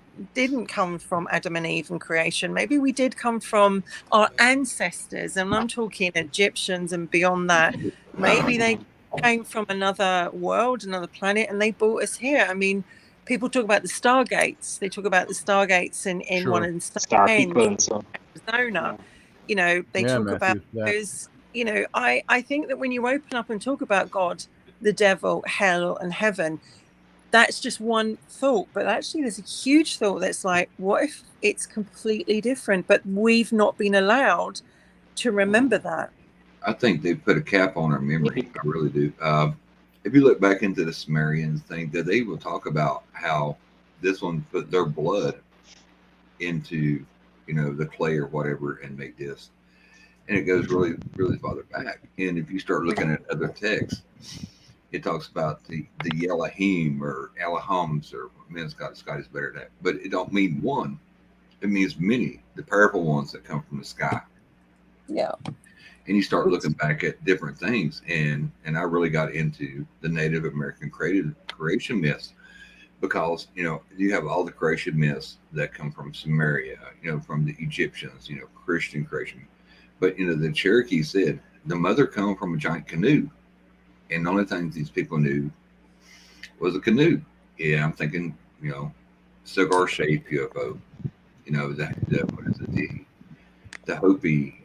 come from Adam and Eve and creation. Maybe we did come from our ancestors, and I'm talking Egyptians and beyond that. Maybe they came from another world, another planet, and they brought us here. I mean, people talk about the stargates. They talk about the stargates in one in Stonehenge, Arizona. They talk about those. I think that when you open up and talk about God, the devil, hell, and heaven, that's just one thought. But actually, there's a huge thought that's like, what if it's completely different? But we've not been allowed to remember that. I think they put a cap on our memory. I really do. If you look back into the Sumerians thing, that they will talk about how this one put their blood into, the clay or whatever and make this. And it goes really, really farther back. And if you start looking at other texts, it talks about the Elohim or Elohims, or Scotty's better at that. But it don't mean one. It means many, the powerful ones that come from the sky. Yeah. And you start looking back at different things, and I really got into the Native American creation myths, because you have all the creation myths that come from Sumeria, from the Egyptians, Christian creation, but the Cherokee said the mother come from a giant canoe, and the only thing these people knew was a canoe. Yeah, I'm thinking cigar shaped UFO, what is it, the Hopi.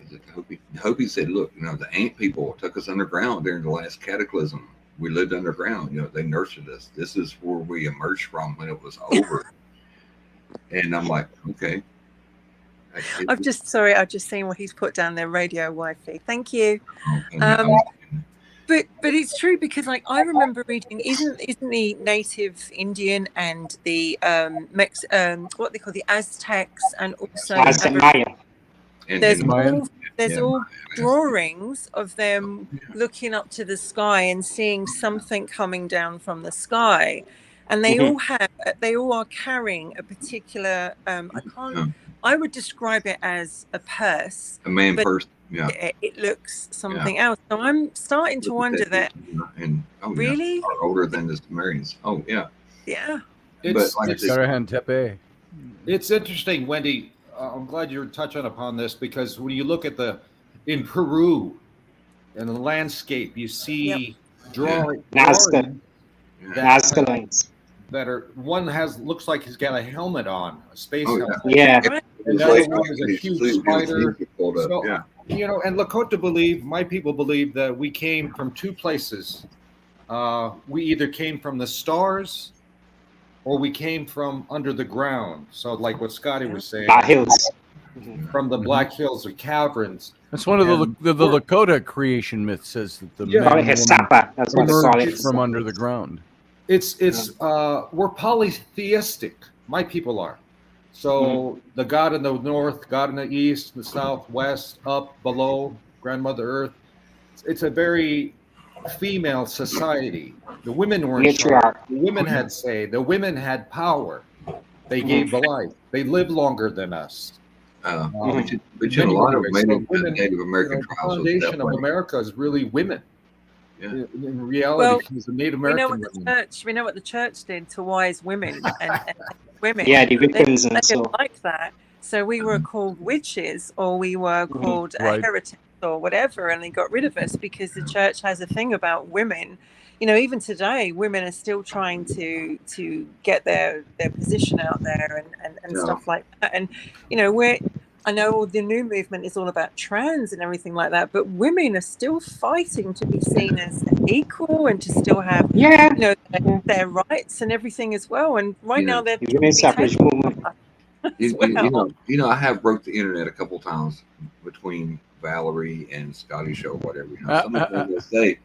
The Hopi said, look, the ant people took us underground during the last cataclysm. We lived underground. They nurtured us. This is where we emerged from when it was over. And I'm like, okay. I've just seen what he's put down there, radio Wi-Fi. Thank you. But it's true, because I remember reading, isn't the native Indian and the what they call the Aztecs, and also there's all drawings of them looking up to the sky and seeing something coming down from the sky, and they all are carrying a particular I would describe it as a purse, a man purse. Yeah, it looks something else. So I'm starting to wonder that. Really are older than the Sumerians. Oh yeah. It's interesting, Wendy. I'm glad you're touching upon this, because when you look at in Peru and the landscape, you see drawings that are, one looks like he's got a helmet on, a space helmet. Yeah. And the other one is a huge spider. So, and Lakota my people believe that we came from two places. We either came from the stars, or we came from under the ground. So like what Scotty was saying. Black Hills. From the Black Hills or caverns. That's one of the Lakota creation myths, says that the man that's what emerged from under the ground. We're polytheistic. My people are. So the God in the north, God in the east, the south, west, up, below, grandmother earth. It's a very female society. The women were in charge. The women had say. The women had power. They gave the life. They lived longer than us. But a lot of Native American tribes. The foundation of America is really women. Yeah. In reality, because the Native American we know what the church did to wise women and women. Yeah, the victims they didn't like that. So we were called witches, or we were called heretics, or whatever, and they got rid of us because the church has a thing about women. Even today, women are still trying to get their position out there and stuff like that. And I know the new movement is all about trans and everything like that, but women are still fighting to be seen as equal and to still have their rights and everything as well. And now they're suffrage movement. I have broke the internet a couple times between Valerie and Scotty show or whatever. Some of them will say,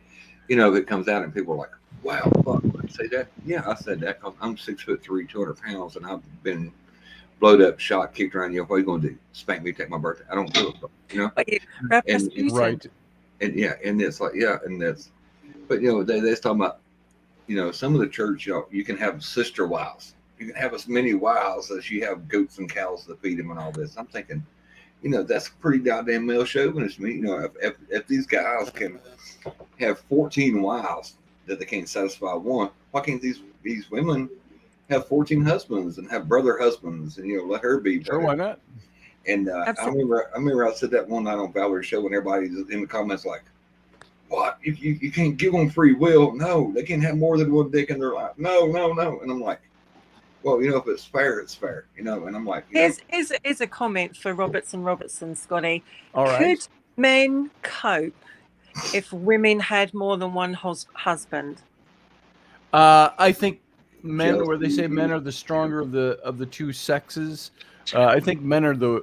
if it comes out and people are like, wow, fuck, did I say that? Yeah, I said that because I'm 6'3", 200 pounds, and I've been blowed up, shot, kicked around. What are you going to do? Spank me, take my birthday? I don't do it, And right. And and it's like, and that's, but they're talking about, some of the church, you can have sister wives. You can have as many wives as you have goats and cows to feed them and all this. I'm thinking, that's pretty goddamn male chauvinist to me. If these guys can have 14 wives that they can't satisfy one, why can't these women have 14 husbands and have brother husbands and let her be? Sure, why not? And I remember I said that one night on Valerie's show, and everybody's in the comments like, "What? You can't give them free will? No, they can't have more than one dick in their life. No." And I'm like, well, if it's fair, it's fair, And I'm like, here's a comment for Robertson, Scotty. All right. Could men cope if women had more than one husband? I think men, where they say men are the stronger of the two sexes. I think men are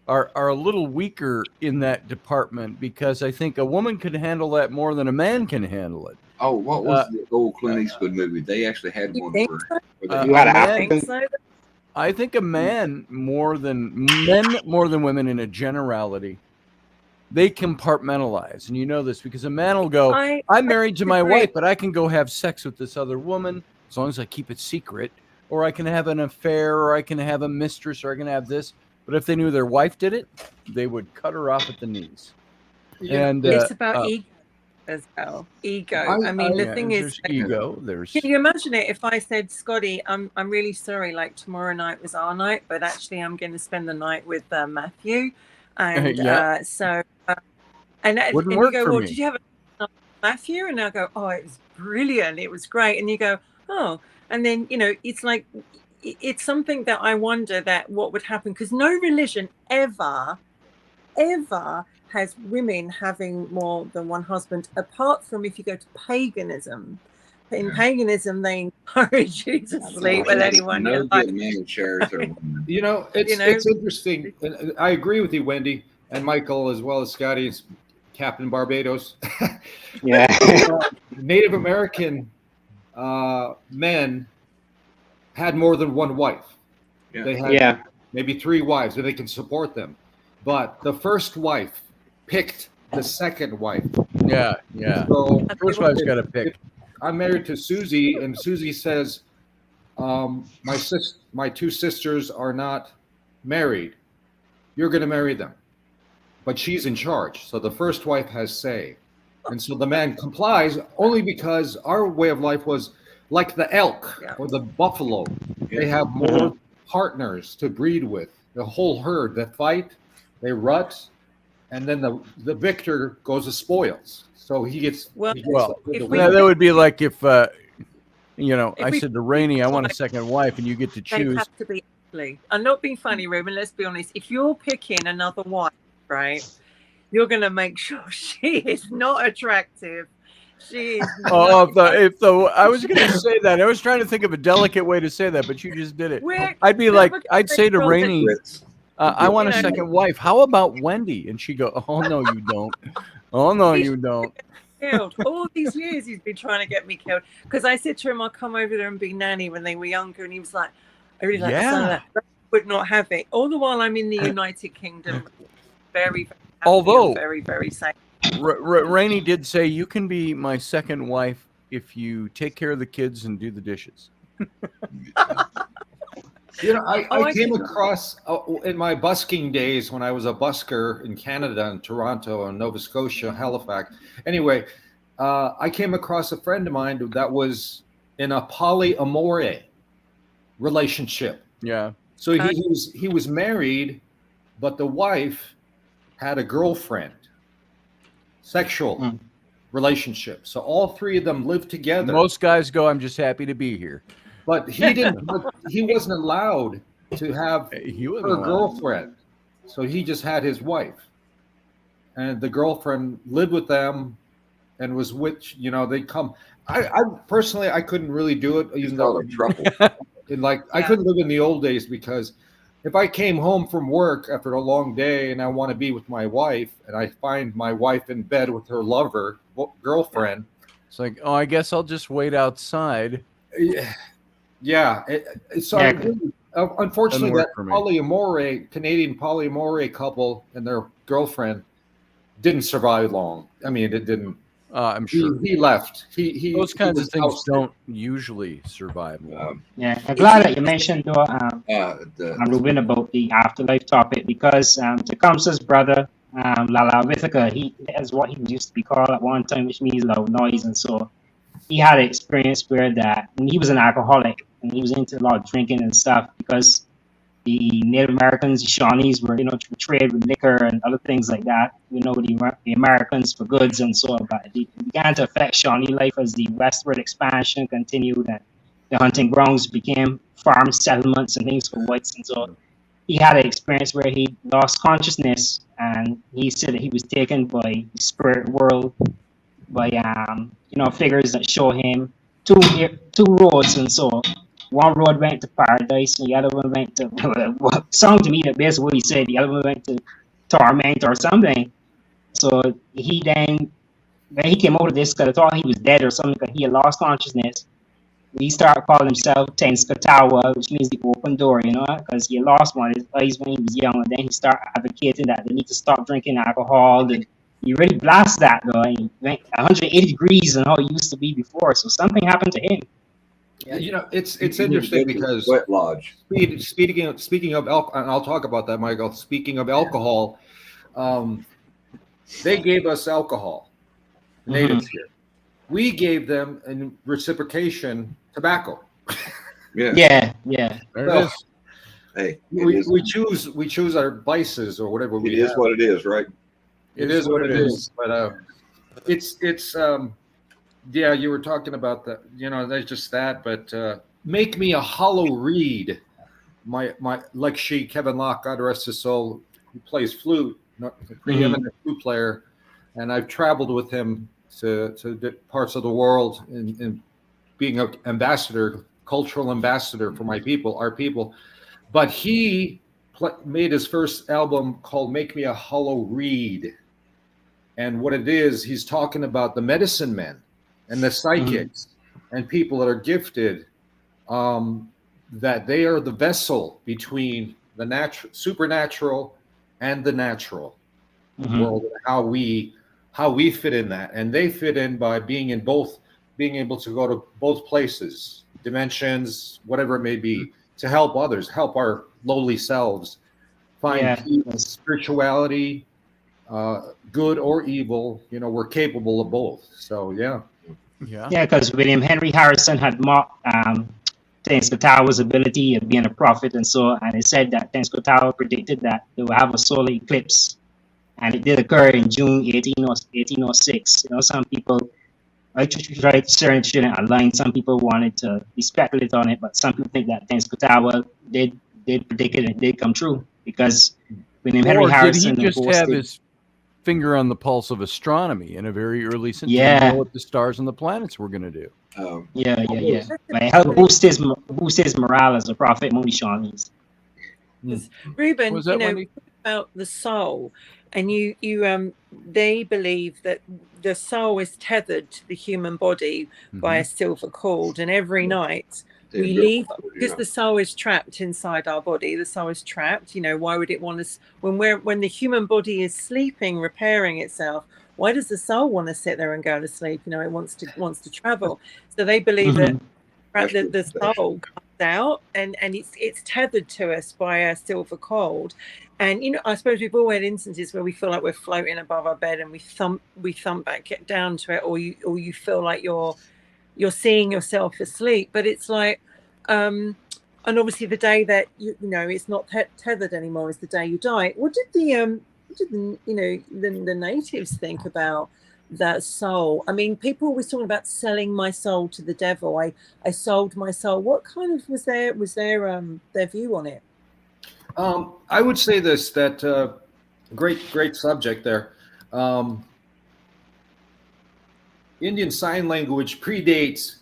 are a little weaker in that department, because I think a woman can handle that more than a man can handle it. Oh, what was the old Clint Eastwood movie? They actually had one think for, so? for the, You got a a man, African. So I think a man more than women in a generality, they compartmentalize. And you know this because a man will go, I'm married to my agree. wife, but I can go have sex with this other woman as long as I keep it secret, or I can have an affair, or I can have a mistress, or I can have this. But if they knew their wife did it, they would cut her off at the knees. And it's about ego as well. Ego. I mean, the thing is, ego. Can you imagine it if I said, Scotty, I'm really sorry, like tomorrow night was our night, but actually I'm going to spend the night with Matthew, and and you go, well, did you have a Matthew? And I go, oh, it was brilliant, it was great, and you go, oh, and then it's like, it's something that I wonder that what would happen, because no religion ever has women having more than one husband, apart from if you go to paganism. In paganism, they encourage you to sleep with anyone. No good man shares their woman. It's interesting. I agree with you, Wendy, and Michael, as well as Scotty, Captain Barbados. Yeah. Native American men had more than one wife. Yeah. They had maybe 3 wives, and they can support them. But the first wife picked the second wife. Yeah. So first wife's got to pick. I'm married to Susie, and Susie says, my 2 sisters are not married. You're going to marry them. But she's in charge. So the first wife has say. And so the man complies only because our way of life was like the elk or the buffalo. They have more partners to breed with. The whole herd that fight, they rut, and then the victor goes to spoils. So he gets that would be like if I said to Rainey, I want a second wife, and you get to choose. They have to be ugly. I'm not being funny, Ruben. Let's be honest. If you're picking another wife, right, you're going to make sure she is not attractive. She is. I was going to say that. I was trying to think of a delicate way to say that, but you just did it. I'd say to Rainey, I want a second wife. How about Wendy? And she'd go, oh, no, you don't. Oh, no, you don't. Killed. All these years he's been trying to get me killed. Because I said to him, I'll come over there and be nanny when they were younger. And he was like, I really like the sound of that. But I would not have it. All the while I'm in the United Kingdom. Very, very happy. Although, very, very safe. Rainey did say, you can be my second wife if you take care of the kids and do the dishes. I came across in my busking days when I was a busker in Canada, in Toronto, and Nova Scotia, Halifax. Anyway, I came across a friend of mine that was in a polyamore relationship. Yeah. So he was married, but the wife had a girlfriend. Sexual relationship. So all 3 of them lived together. Most guys go, I'm just happy to be here. But he didn't. He wasn't allowed to have her girlfriend, so he just had his wife, and the girlfriend lived with them, and was they'd come. I personally, I couldn't really do it, even though trouble. I couldn't live in the old days, because if I came home from work after a long day and I want to be with my wife, and I find my wife in bed with her girlfriend, it's like, oh, I guess I'll just wait outside. Yeah. Unfortunately, that Canadian polyamore couple and their girlfriend didn't survive long. I mean, it didn't. I'm sure he left. Those kinds of things don't usually survive long. I'm glad that you mentioned, Ruben, about the afterlife topic, because Tecumseh's brother, Lala Withaka, he is what he used to be called at one time, which means loud noise, and so he had an experience where and he was an alcoholic, and he was into a lot of drinking and stuff, because the Native Americans, the Shawnees, were trade with liquor and other things like that. The Americans for goods and so on. But it began to affect Shawnee life as the westward expansion continued, and the hunting grounds became farm settlements and things for whites. And so he had an experience where he lost consciousness, and he said that he was taken by the spirit world, by figures that show him two roads. And so one road went to paradise and the other one went to what sounded to me the best what he said. The other one went to torment or something. So he then when he came out of this, because I thought he was dead or something, because he had lost consciousness. He started calling himself Tenskatawa, which means the open door, you know, because he lost one of his eyes when he was young, and then he started advocating that they need to stop drinking alcohol. And he really blasted that, though. He went 180 degrees on how he used to be before, so something happened to him. Yeah, you know, it's interesting because Sweat Lodge. Speaking of alcohol, and I'll talk about that, Michael. Speaking of alcohol, they gave us alcohol, natives here. We gave them in reciprocation tobacco. Yeah. There it So, is. Hey, we choose our vices or whatever we it is have. what it is, right? It is what it is. But it's yeah, you were talking about that, you know, that's just that, but make me a hollow reed. My like Kevin Locke, God rest his soul, who plays flute, a preeminent flute player, and I've traveled with him to parts of the world in being an ambassador, cultural ambassador for my people, our people. But he made his first album called Make Me a Hollow Reed. And what it is, he's talking about the medicine men and the psychics and people that are gifted, that they are the vessel between the supernatural and the natural world, and how we fit in that. And they fit in by being in both, being able to go to both places, dimensions, whatever it may be, to help others, help our lowly selves find peace, spirituality, good or evil. You know, we're capable of both. So yeah, because William Henry Harrison had mocked Tenskwatawa's ability of being a prophet, and it said that Tenskwatawa predicted that they will have a solar eclipse, and it did occur in June 1806. You know, some people shouldn't align. Some people wanted to speculate on it, but some people think that Tenskwatawa did predict it and it did come true, because William Henry Harrison, did he just have his finger on the pulse of astronomy in a very early sense? To know what the stars and the planets were going to do. But it helped boost his morale as a prophet, Monishanis. Ruben, you know, about the soul, and they believe that the soul is tethered to the human body by a silver cord, and every night we leave, because the soul is trapped inside our body. The soul is trapped. You know, why would it want us when the human body is sleeping, repairing itself? Why does the soul want to sit there and go to sleep? You know, it wants to travel. So they believe that the soul comes out and it's tethered to us by a silver cord. And you know, I suppose we've all had instances where we feel like we're floating above our bed and we thump back down to it, or you feel like you're seeing yourself asleep. But it's like, and obviously the day that you know it's not tethered anymore is the day you die. What did the natives think about that soul? I mean, people were talking about selling my soul to the devil. I sold my soul. What kind of was their view on it? I would say this, that great subject there. Indian Sign Language predates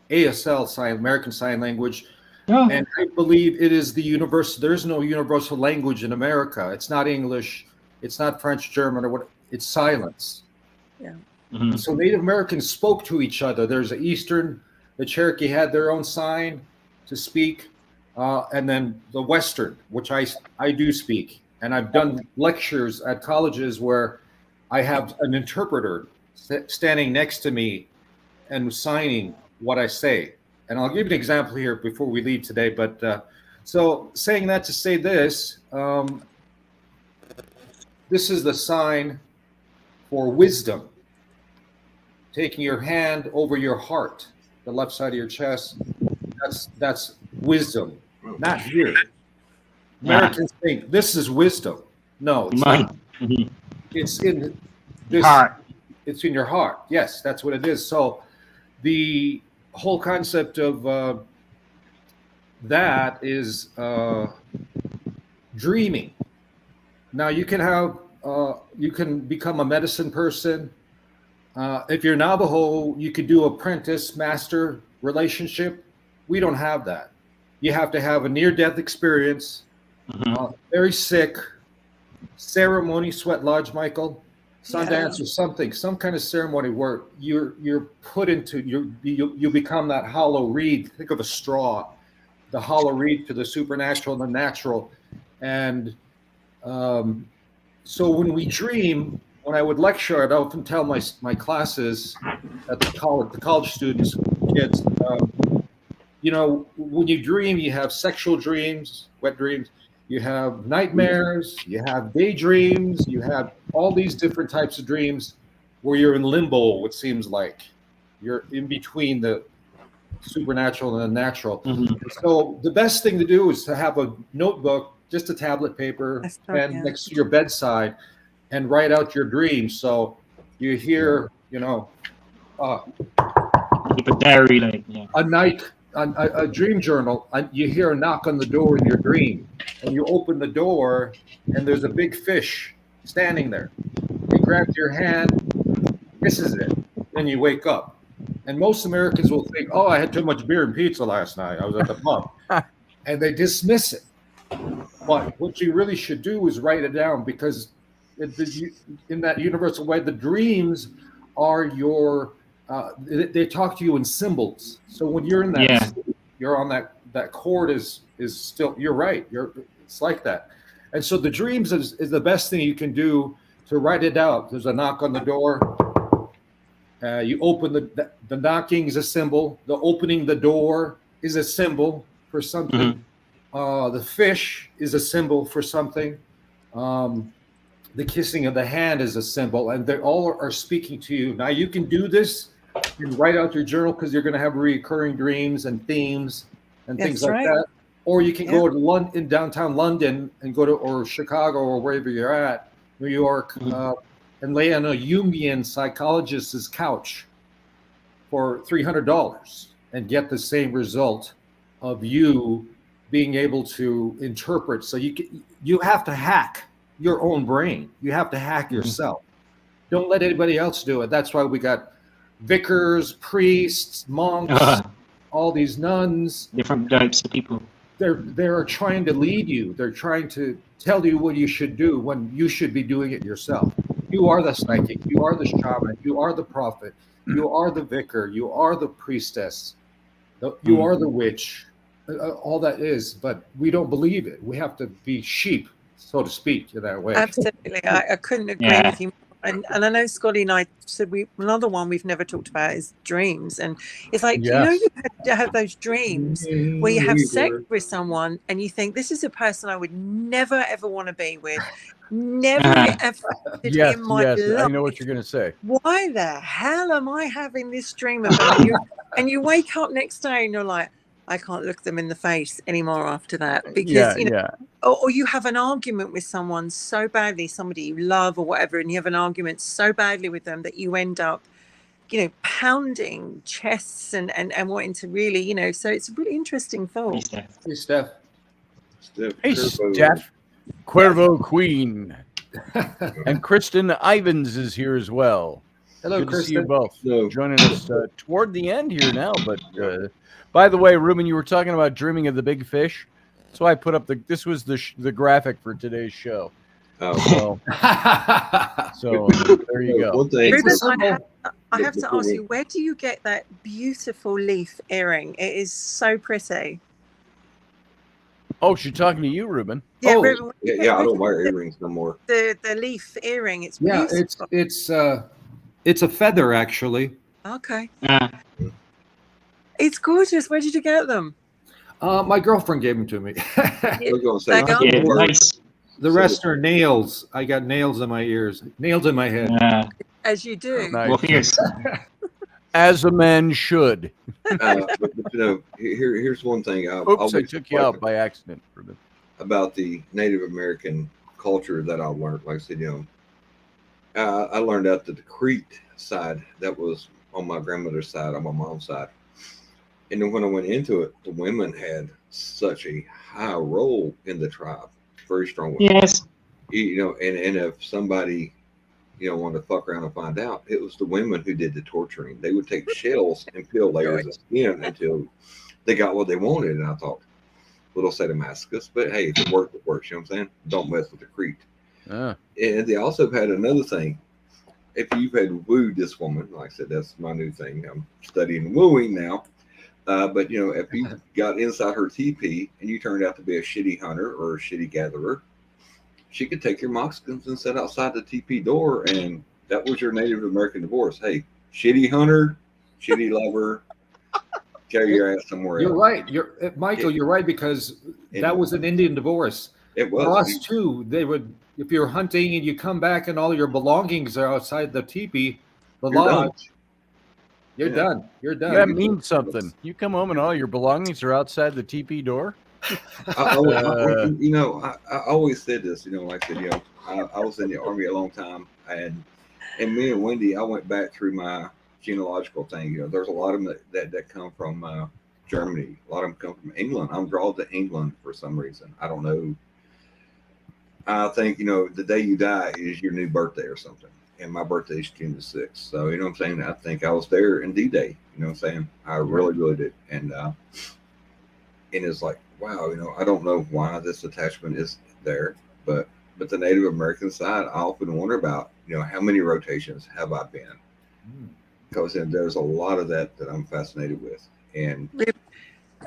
ASL American Sign Language. And I believe it is the universal. There is no universal language in America. It's not English. It's not French, German, or what. It's silence. Yeah. So Native Americans spoke to each other. There's the Cherokee had their own sign to speak, and then the Western, which I do speak, and I've done lectures at colleges where I have an interpreter standing next to me and signing what I say. And I'll give you an example here before we leave today. But so saying that to say this, this is the sign for wisdom. Taking your hand over your heart, the left side of your chest, that's wisdom, not here. Americans think this is wisdom. No, it's not. It's in this heart. It's in your heart. Yes, that's what it is. So the whole concept of that is dreaming. Now you can become a medicine person. If you're Navajo, you could do apprentice master relationship. We don't have that. you have to have a near-death experience, very sick, ceremony, sweat lodge, Michael, Sundance or something, some kind of ceremony where you're put into, you become that hollow reed. Think of a straw, the hollow reed to the supernatural and the natural. And so when we dream, when I would lecture, I'd often tell my classes at the college students, kids, you know, when you dream, you have sexual dreams, wet dreams, you have nightmares, you have daydreams, you have all these different types of dreams where you're in limbo, it seems like. You're in between the supernatural and the natural. So the best thing to do is to have a notebook, just a tablet paper, pen next to your bedside, and write out your dreams. So you hear, you know, keep a diary, like a dream journal. You hear a knock on the door in your dream, and you open the door, and there's a big fish standing there. He grabs your hand, kisses it, then you wake up. And most Americans will think, "Oh, I had too much beer and pizza last night. I was at the pub," and they dismiss it. But what you really should do is write it down, because in that universal way, the dreams are your. They talk to you in symbols. So when you're in that, you're on that chord is still. You're right. It's like that. And so the dreams is the best thing you can do to write it out. There's a knock on the door. You open the knocking is a symbol. The opening the door is a symbol for something. The fish is a symbol for something. The kissing of the hand is a symbol, and they all are speaking to you. Now you can do this and write out your journal, because you're going to have recurring dreams and themes and things like that. Or you can go to in downtown London and go to, or Chicago, or wherever you're at, New York, and lay on a Jungian psychologist's couch for $300 and get the same result of you being able to interpret. So you have to hack your own brain. You have to hack yourself. Don't let anybody else do it. That's why we got vicars, priests, monks, all these nuns. Different types of people. They're trying to lead you. They're trying to tell you what you should do when you should be doing it yourself. You are the psychic. You are the shaman. You are the prophet. You are the vicar. You are the priestess. You are the witch. All that is, but we don't believe it. We have to be sheep, so to speak, in that way. Absolutely. I couldn't agree with you. And I know Scotty and I said another one we've never talked about is dreams. And it's like, you know, you have those dreams where you have sex with someone and you think, this is a person I would never, ever want to be with. Never ever in my life. I know what you're going to say. Why the hell am I having this dream about you? And you wake up next day and you're like, I can't look them in the face anymore after that, because you know, or you have an argument with someone so badly, somebody you love or whatever, and you have an argument so badly with them that you end up, you know, pounding chests and wanting to really, you know. So it's a really interesting thought. Hey, Steph. Hey, Steph. Cuervo Queen. And Kristen Ivans is here as well. Hello, Good Kristen. to see you both joining us toward the end here now. But by the way, Ruben, you were talking about dreaming of the big fish. So I put up this was the graphic for today's show. So there you go. Ruben, I have to ask you, where do you get that beautiful leaf earring? It is so pretty. Oh, she's talking to you, Ruben. Yeah, Ruben, I don't wear earrings no more. The leaf earring, it's beautiful. It's a feather, actually. Okay. It's gorgeous. Where did you get them? My girlfriend gave them to me. I was going to say, nice. The rest are nails. I got nails in my ears, nails in my head. As you do. Nice. As a man should. But, you know, here's one thing. I took you out by accident, Ruben. About the Native American culture that I learned. Like I said, you know, I learned out the Crete side that was on my grandmother's side, on my mom's side. And then when I went into it, the women had such a high role in the tribe, very strong women. Yes. You know, and if somebody, you know, wanted to fuck around and find out, it was the women who did the torturing. They would take shells and peel layers of skin until they got what they wanted. And I thought, little sadomasochist, but hey, if it works, it works. You know what I'm saying? Don't mess with the creep. And they also had another thing. If you've had wooed this woman, like I said, that's my new thing. I'm studying wooing now. But you know, if you got inside her teepee and you turned out to be a shitty hunter or a shitty gatherer, she could take your moccasins and sit outside the teepee door, and that was your Native American divorce. Hey, shitty hunter, shitty lover, carry your ass somewhere You're else. right. Michael, you're right, because that was an Indian divorce. It was. For us too. They would, if you're hunting and you come back and all your belongings are outside the teepee, the lodge, you're done. You're done. That means something. You come home and all your belongings are outside the teepee door. I always said this, you know, like I said, you know, I was in the Army a long time, and me and Wendy, I went back through my genealogical thing. You know, there's a lot of them that come from Germany. A lot of them come from England. I'm drawn to England for some reason. I don't know. I think, you know, the day you die is your new birthday or something. And my birthday is June the 6th. So, you know what I'm saying? I think I was there in D-Day. You know what I'm saying? I really, really did. And it's like, wow, you know, I don't know why this attachment is there, but the Native American side, I often wonder about, you know, how many rotations have I been? Because there's a lot of that I'm fascinated with. And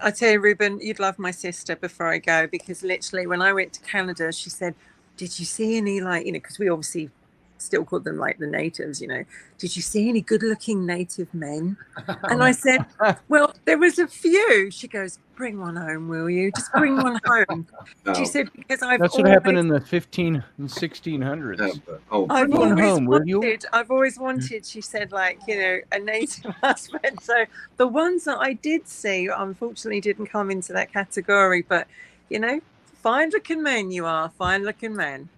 I tell you, Ruben, you'd love my sister before I go, because literally when I went to Canada, she said, did you see any, like, you know, because we obviously still call them like the natives, you know, did you see any good looking native men? And I said, well, there was a few. She goes, bring one home, will you? Just bring one home. She said, because that's what happened in the 15 and 1600s. I've always wanted, she said, like, you know, a native husband. So the ones that I did see, unfortunately, didn't come into that category. But, you know, fine looking men you are, fine looking men.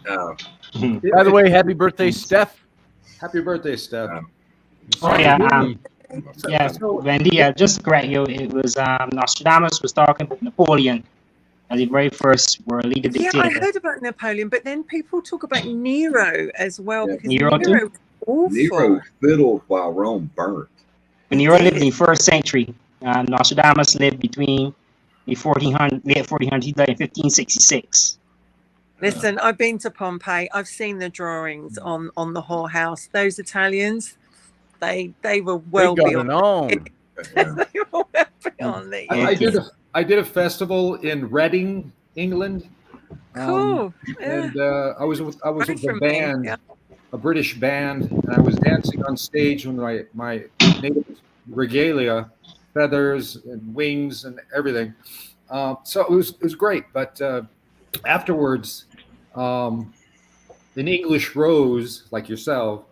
By the way, happy birthday, Steph. Happy birthday, Steph. Wendy, just correct you. It was Nostradamus was talking about Napoleon as the very first world leader dictator. Yeah, I heard about Napoleon, but then people talk about Nero as well. Yeah, because Nero was awful. Nero fiddled while Rome burnt. When Nero lived in the first century, Nostradamus lived between the late 1400s, he died in 1566. Listen, I've been to Pompeii. I've seen the drawings on the whorehouse. Those Italians, they were well beyond. They were well beyond the. I did a festival in Reading, England. Cool. And I was with a band, a British band, and I was dancing on stage with my native regalia, feathers and wings and everything. So it was great. But afterwards, an English rose like yourself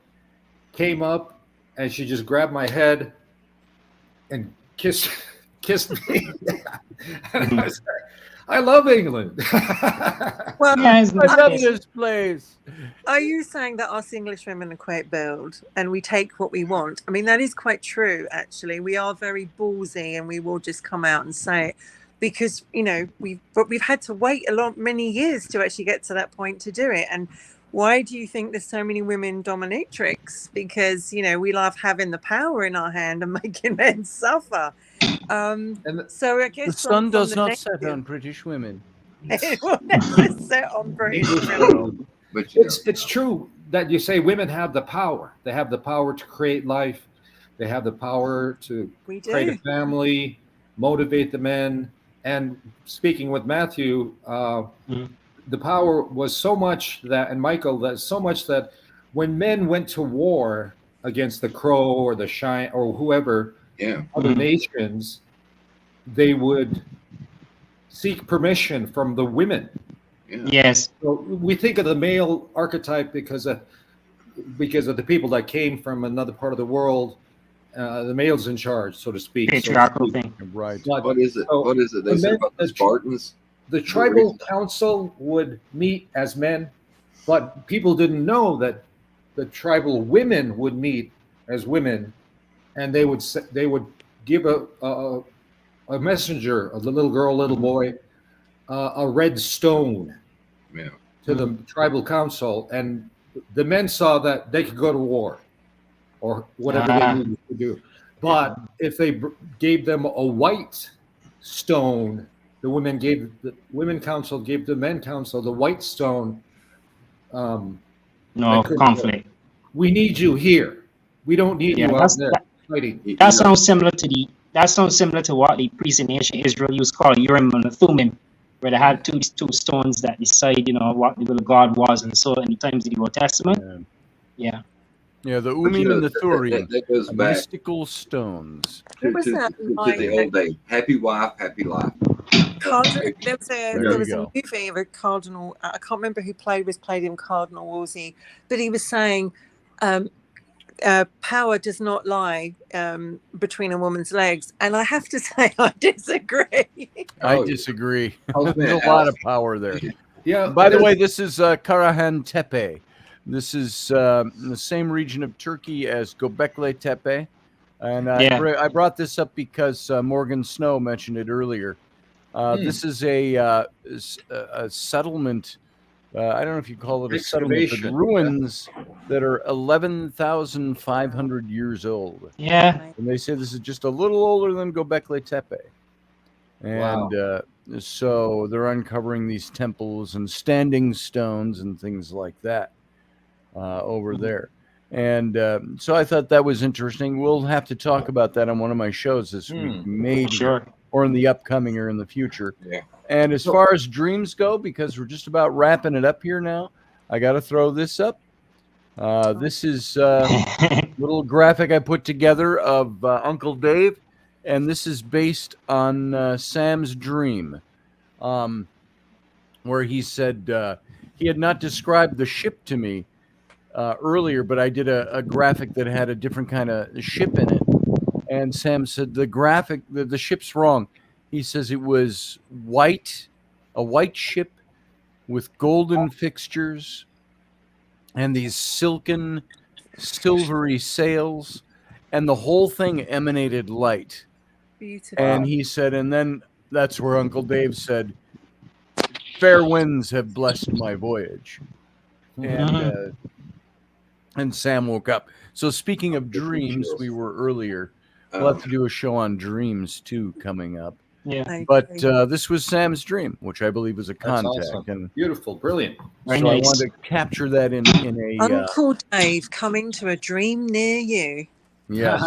came up, and she just grabbed my head and kissed me. And I was like, I love England. Well, I love this place. Are you saying that us English women are quite bold and we take what we want? I mean, that is quite true, actually. We are very ballsy, and we will just come out and say it, because, you know, we've had to wait many years to actually get to that point to do it. And why do you think there's so many women dominatrix? Because, you know, we love having the power in our hand and making men suffer. So I guess the sun does not set on British women. It will never set on British women. But it's true that you say women have the power. They have the power to create life. They have the power to create a family, motivate the men. And speaking with Matthew, the power was so much that, and Michael, that so much that when men went to war against the Crow or the Shine or whoever, other nations, they would seek permission from the women. Yes. So we think of the male archetype because of the people that came from another part of the world. The male's in charge, so to speak. Patriarchal thing. Right. What is it? What is it? They said about the Spartans. The tribal council would meet as men, but people didn't know that the tribal women would meet as women, and they would give a messenger, a little girl, little boy, a red stone to the tribal council, and the men saw that they could go to war or whatever they needed to do. But if they gave them a white stone, the women council gave the men council the white stone. Conflict. We need you here. We don't need you out there fighting. That sounds similar to what the priests in ancient Israel used to call Urim and Thummim, where they had two stones that decide, what the will of God was, and so in the times of the Old Testament. Yeah. Yeah, the Urim and the Thurim, that goes back mystical stones. To the old days. Happy wife, happy life. There was a movie of a cardinal. I can't remember who played him, Cardinal Wolsey, but he was saying, power does not lie between a woman's legs, and I have to say I disagree. I disagree. There's a lot of power there. Yeah. By the way, this is Karahan Tepe. This is in the same region of Turkey as Göbekli Tepe, and I brought this up because Morgan Snow mentioned it earlier. This is a settlement. I don't know if you call it a settlement, but ruins that are 11,500 years old. Yeah. And they say this is just a little older than Göbekli Tepe. And so they're uncovering these temples and standing stones and things like that over there. And so I thought that was interesting. We'll have to talk about that on one of my shows this week, maybe. Sure. Or in the upcoming or in the future. Yeah. And as far as dreams go, because we're just about wrapping it up here now, I got to throw this up. This is a little graphic I put together of Uncle Dave, and this is based on Sam's dream, where he said he had not described the ship to me earlier, but I did a graphic that had a different kind of ship in it. And Sam said the ship's wrong. He says it was white, a white ship with golden fixtures and these silken, silvery sails, and the whole thing emanated light. Beautiful. And he said, and then that's where Uncle Dave said, "Fair winds have blessed my voyage." And Sam woke up. So speaking of dreams, we were earlier. We'll have to do a show on dreams too coming up. Yeah. But this was Sam's dream, which I believe was a contact. Awesome. And beautiful, brilliant. So I wanted to capture that in a Uncle Dave coming to a dream near you. Yes,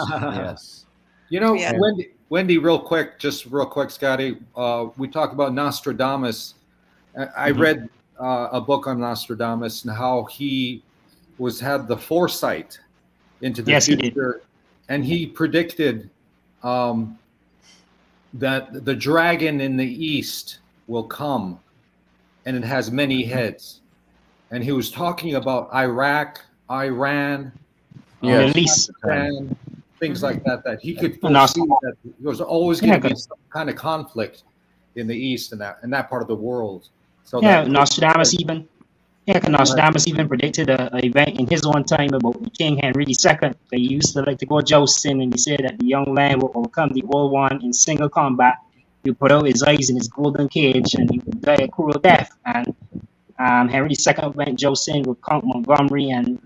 yes. Wendy, real quick, Scotty. We talked about Nostradamus. I read a book on Nostradamus and how he had the foresight into the future. He did. And he predicted that the dragon in the east will come, and it has many heads. And he was talking about Iraq, Iran, Pakistan, things like that. That he could foresee that there was always going to be some kind of conflict in the east and that part of the world. So Nostradamus even. Yeah, Nostradamus even predicted an event in his own time about King Henry II. They used to like to go jousting, and he said that the young man would overcome the old one in single combat. He would put out his eyes in his golden cage, and he would die a cruel death. And Henry II went jousting with Count Montgomery, and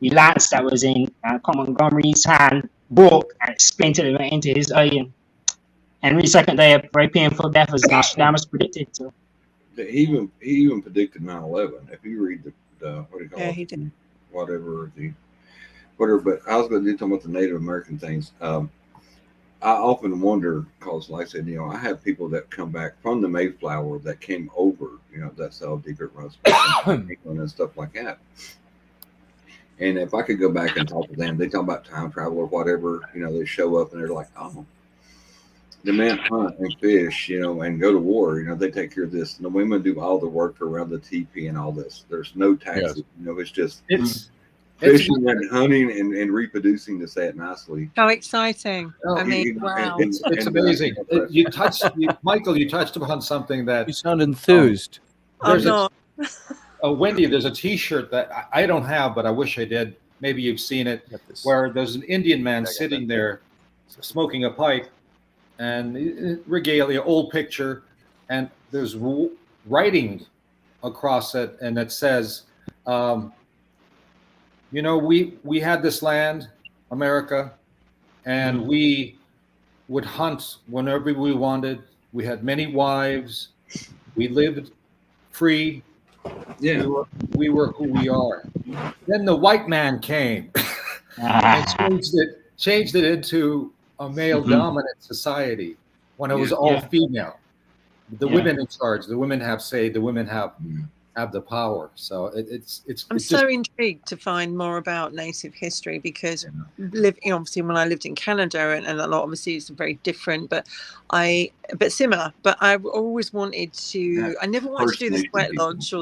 the lance that was in Count Montgomery's hand broke and splintered and went into his eye. And Henry II died a very painful death, as Nostradamus predicted. So. He even predicted 9/11. If you read the what do you call it? He did. Whatever. But I was going to do talking about the Native American things. I often wonder because, like I said, I have people that come back from the Mayflower that came over. That's how deep it runs, and stuff like that. And if I could go back and talk to them, they talk about time travel or whatever. They show up and they're like, "Oh, the men hunt and fish, and go to war. They take care of this. And the women do all the work around the teepee and all this. There's no taxes. It's just fishing and hunting and reproducing, to say it nicely. How exciting! Wow, it's amazing. Michael, you touched upon something that you sound enthused. Wendy, there's a T-shirt that I don't have, but I wish I did. Maybe you've seen it, where there's an Indian man sitting there smoking a pipe. And regalia, old picture, and there's writing across it, and it says, we had this land, America, and we would hunt whenever we wanted, We had many wives. We lived free. Yeah. We were who we are. Then the white man came and changed it into a male dominant society when it was all female. The women in charge. The women have say. The women have the power. So it's. I'm so intrigued to find more about Native history because obviously when I lived in Canada and a lot obviously it's very different, but similar. But I always wanted to. I never wanted to do the sweat lodge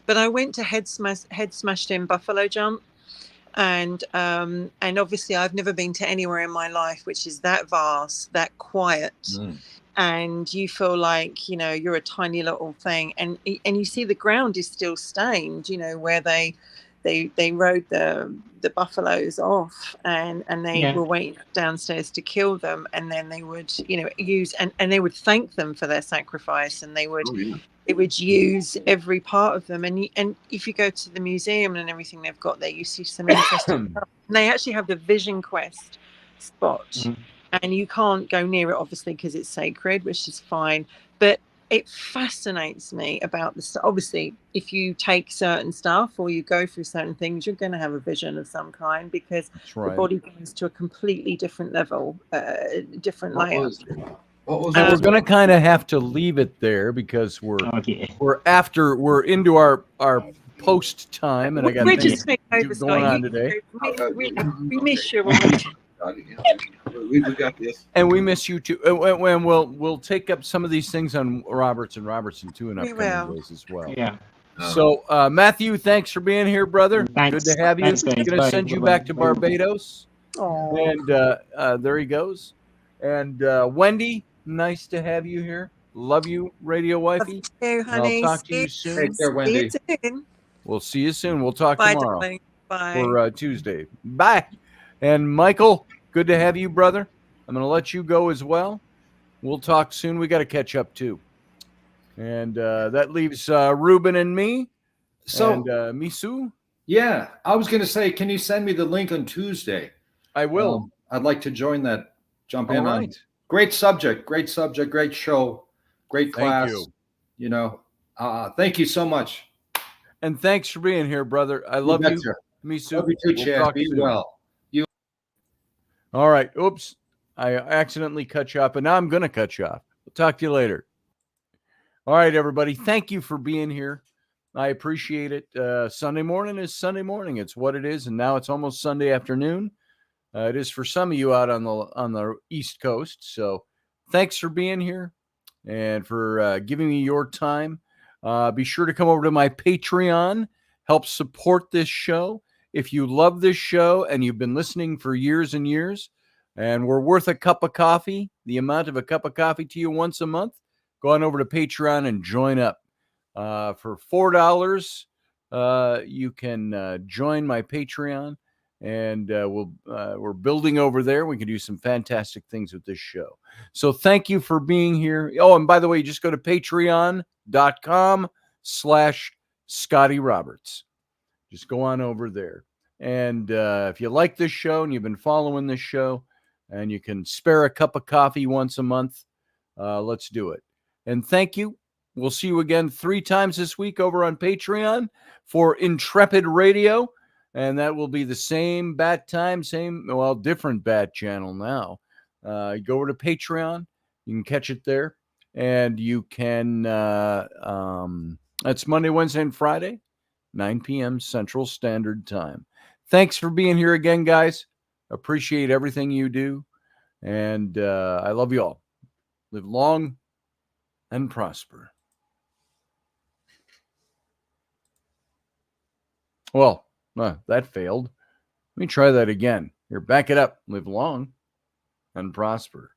but I went to head smashed in buffalo jump. And obviously I've never been to anywhere in my life which is that vast, that quiet. And you feel like you're a tiny little thing, and you see the ground is still stained, where they rode the buffaloes off, and they were waiting downstairs to kill them, and then they would use and they would thank them for their sacrifice, and they would use every part of them, and if you go to the museum and everything they've got there, you see some interesting stuff. And they actually have the Vision Quest spot. And you can't go near it, obviously, because it's sacred, which is fine. But it fascinates me about this. Obviously, if you take certain stuff or you go through certain things, you're going to have a vision of some kind because the body goes to a completely different level, different layer. And we're going to kind of have to leave it there because we're into our post time, and I got things going on today. We miss you. We got this, and we miss you too. And we'll take up some of these things on Robertson too in upcoming days as well. Yeah. So Matthew, thanks for being here, brother. Thanks. Good to have you. Thanks, guys. I'm gonna send you back to Barbados. Aww. And there he goes. And Wendy, nice to have you here. Love you, Radio Wifey. Love you, honey. I'll talk to you soon. Take care, Wendy. We'll see you soon. We'll talk Bye, tomorrow darling. Bye. for Tuesday. Bye. And Michael, good to have you, brother. I'm going to let you go as well. We'll talk soon. We got to catch up too. And that leaves Ruben and me. And Misu. Yeah, I was going to say, can you send me the link on Tuesday? I will. I'd like to join that. Jump in All on. right. Great subject, great show, great class. Thank you. Thank you so much. And thanks for being here, brother. I love you. Misu. Love you too, Chad. Be well. All right. Oops. I accidentally cut you off, and now I'm going to cut you off. We'll talk to you later. All right, everybody. Thank you for being here. I appreciate it. Sunday morning is Sunday morning. It's what it is, and now it's almost Sunday afternoon. It is for some of you out on the East Coast. So thanks for being here and for giving me your time. Be sure to come over to my Patreon. Help support this show. If you love this show and you've been listening for years and years, and we're worth a cup of coffee, the amount of a cup of coffee to you once a month, go on over to Patreon and join up. For $4, you can join my Patreon, and we're building over there. We can do some fantastic things with this show. So thank you for being here. Oh, and by the way, just go to patreon.com/Scotty Roberts. Just go on over there. And if you like this show and you've been following this show and you can spare a cup of coffee once a month, let's do it. And thank you. We'll see you again 3 times this week over on Patreon for Intrepid Radio. And that will be the same bat time, different bat channel now. Go over to Patreon. You can catch it there. And you can, that's Monday, Wednesday, and Friday, 9 p.m. Central Standard Time. Thanks for being here again, guys. Appreciate everything you do. And I love you all. Live long and prosper. Well, that failed. Let me try that again. Here, back it up. Live long and prosper.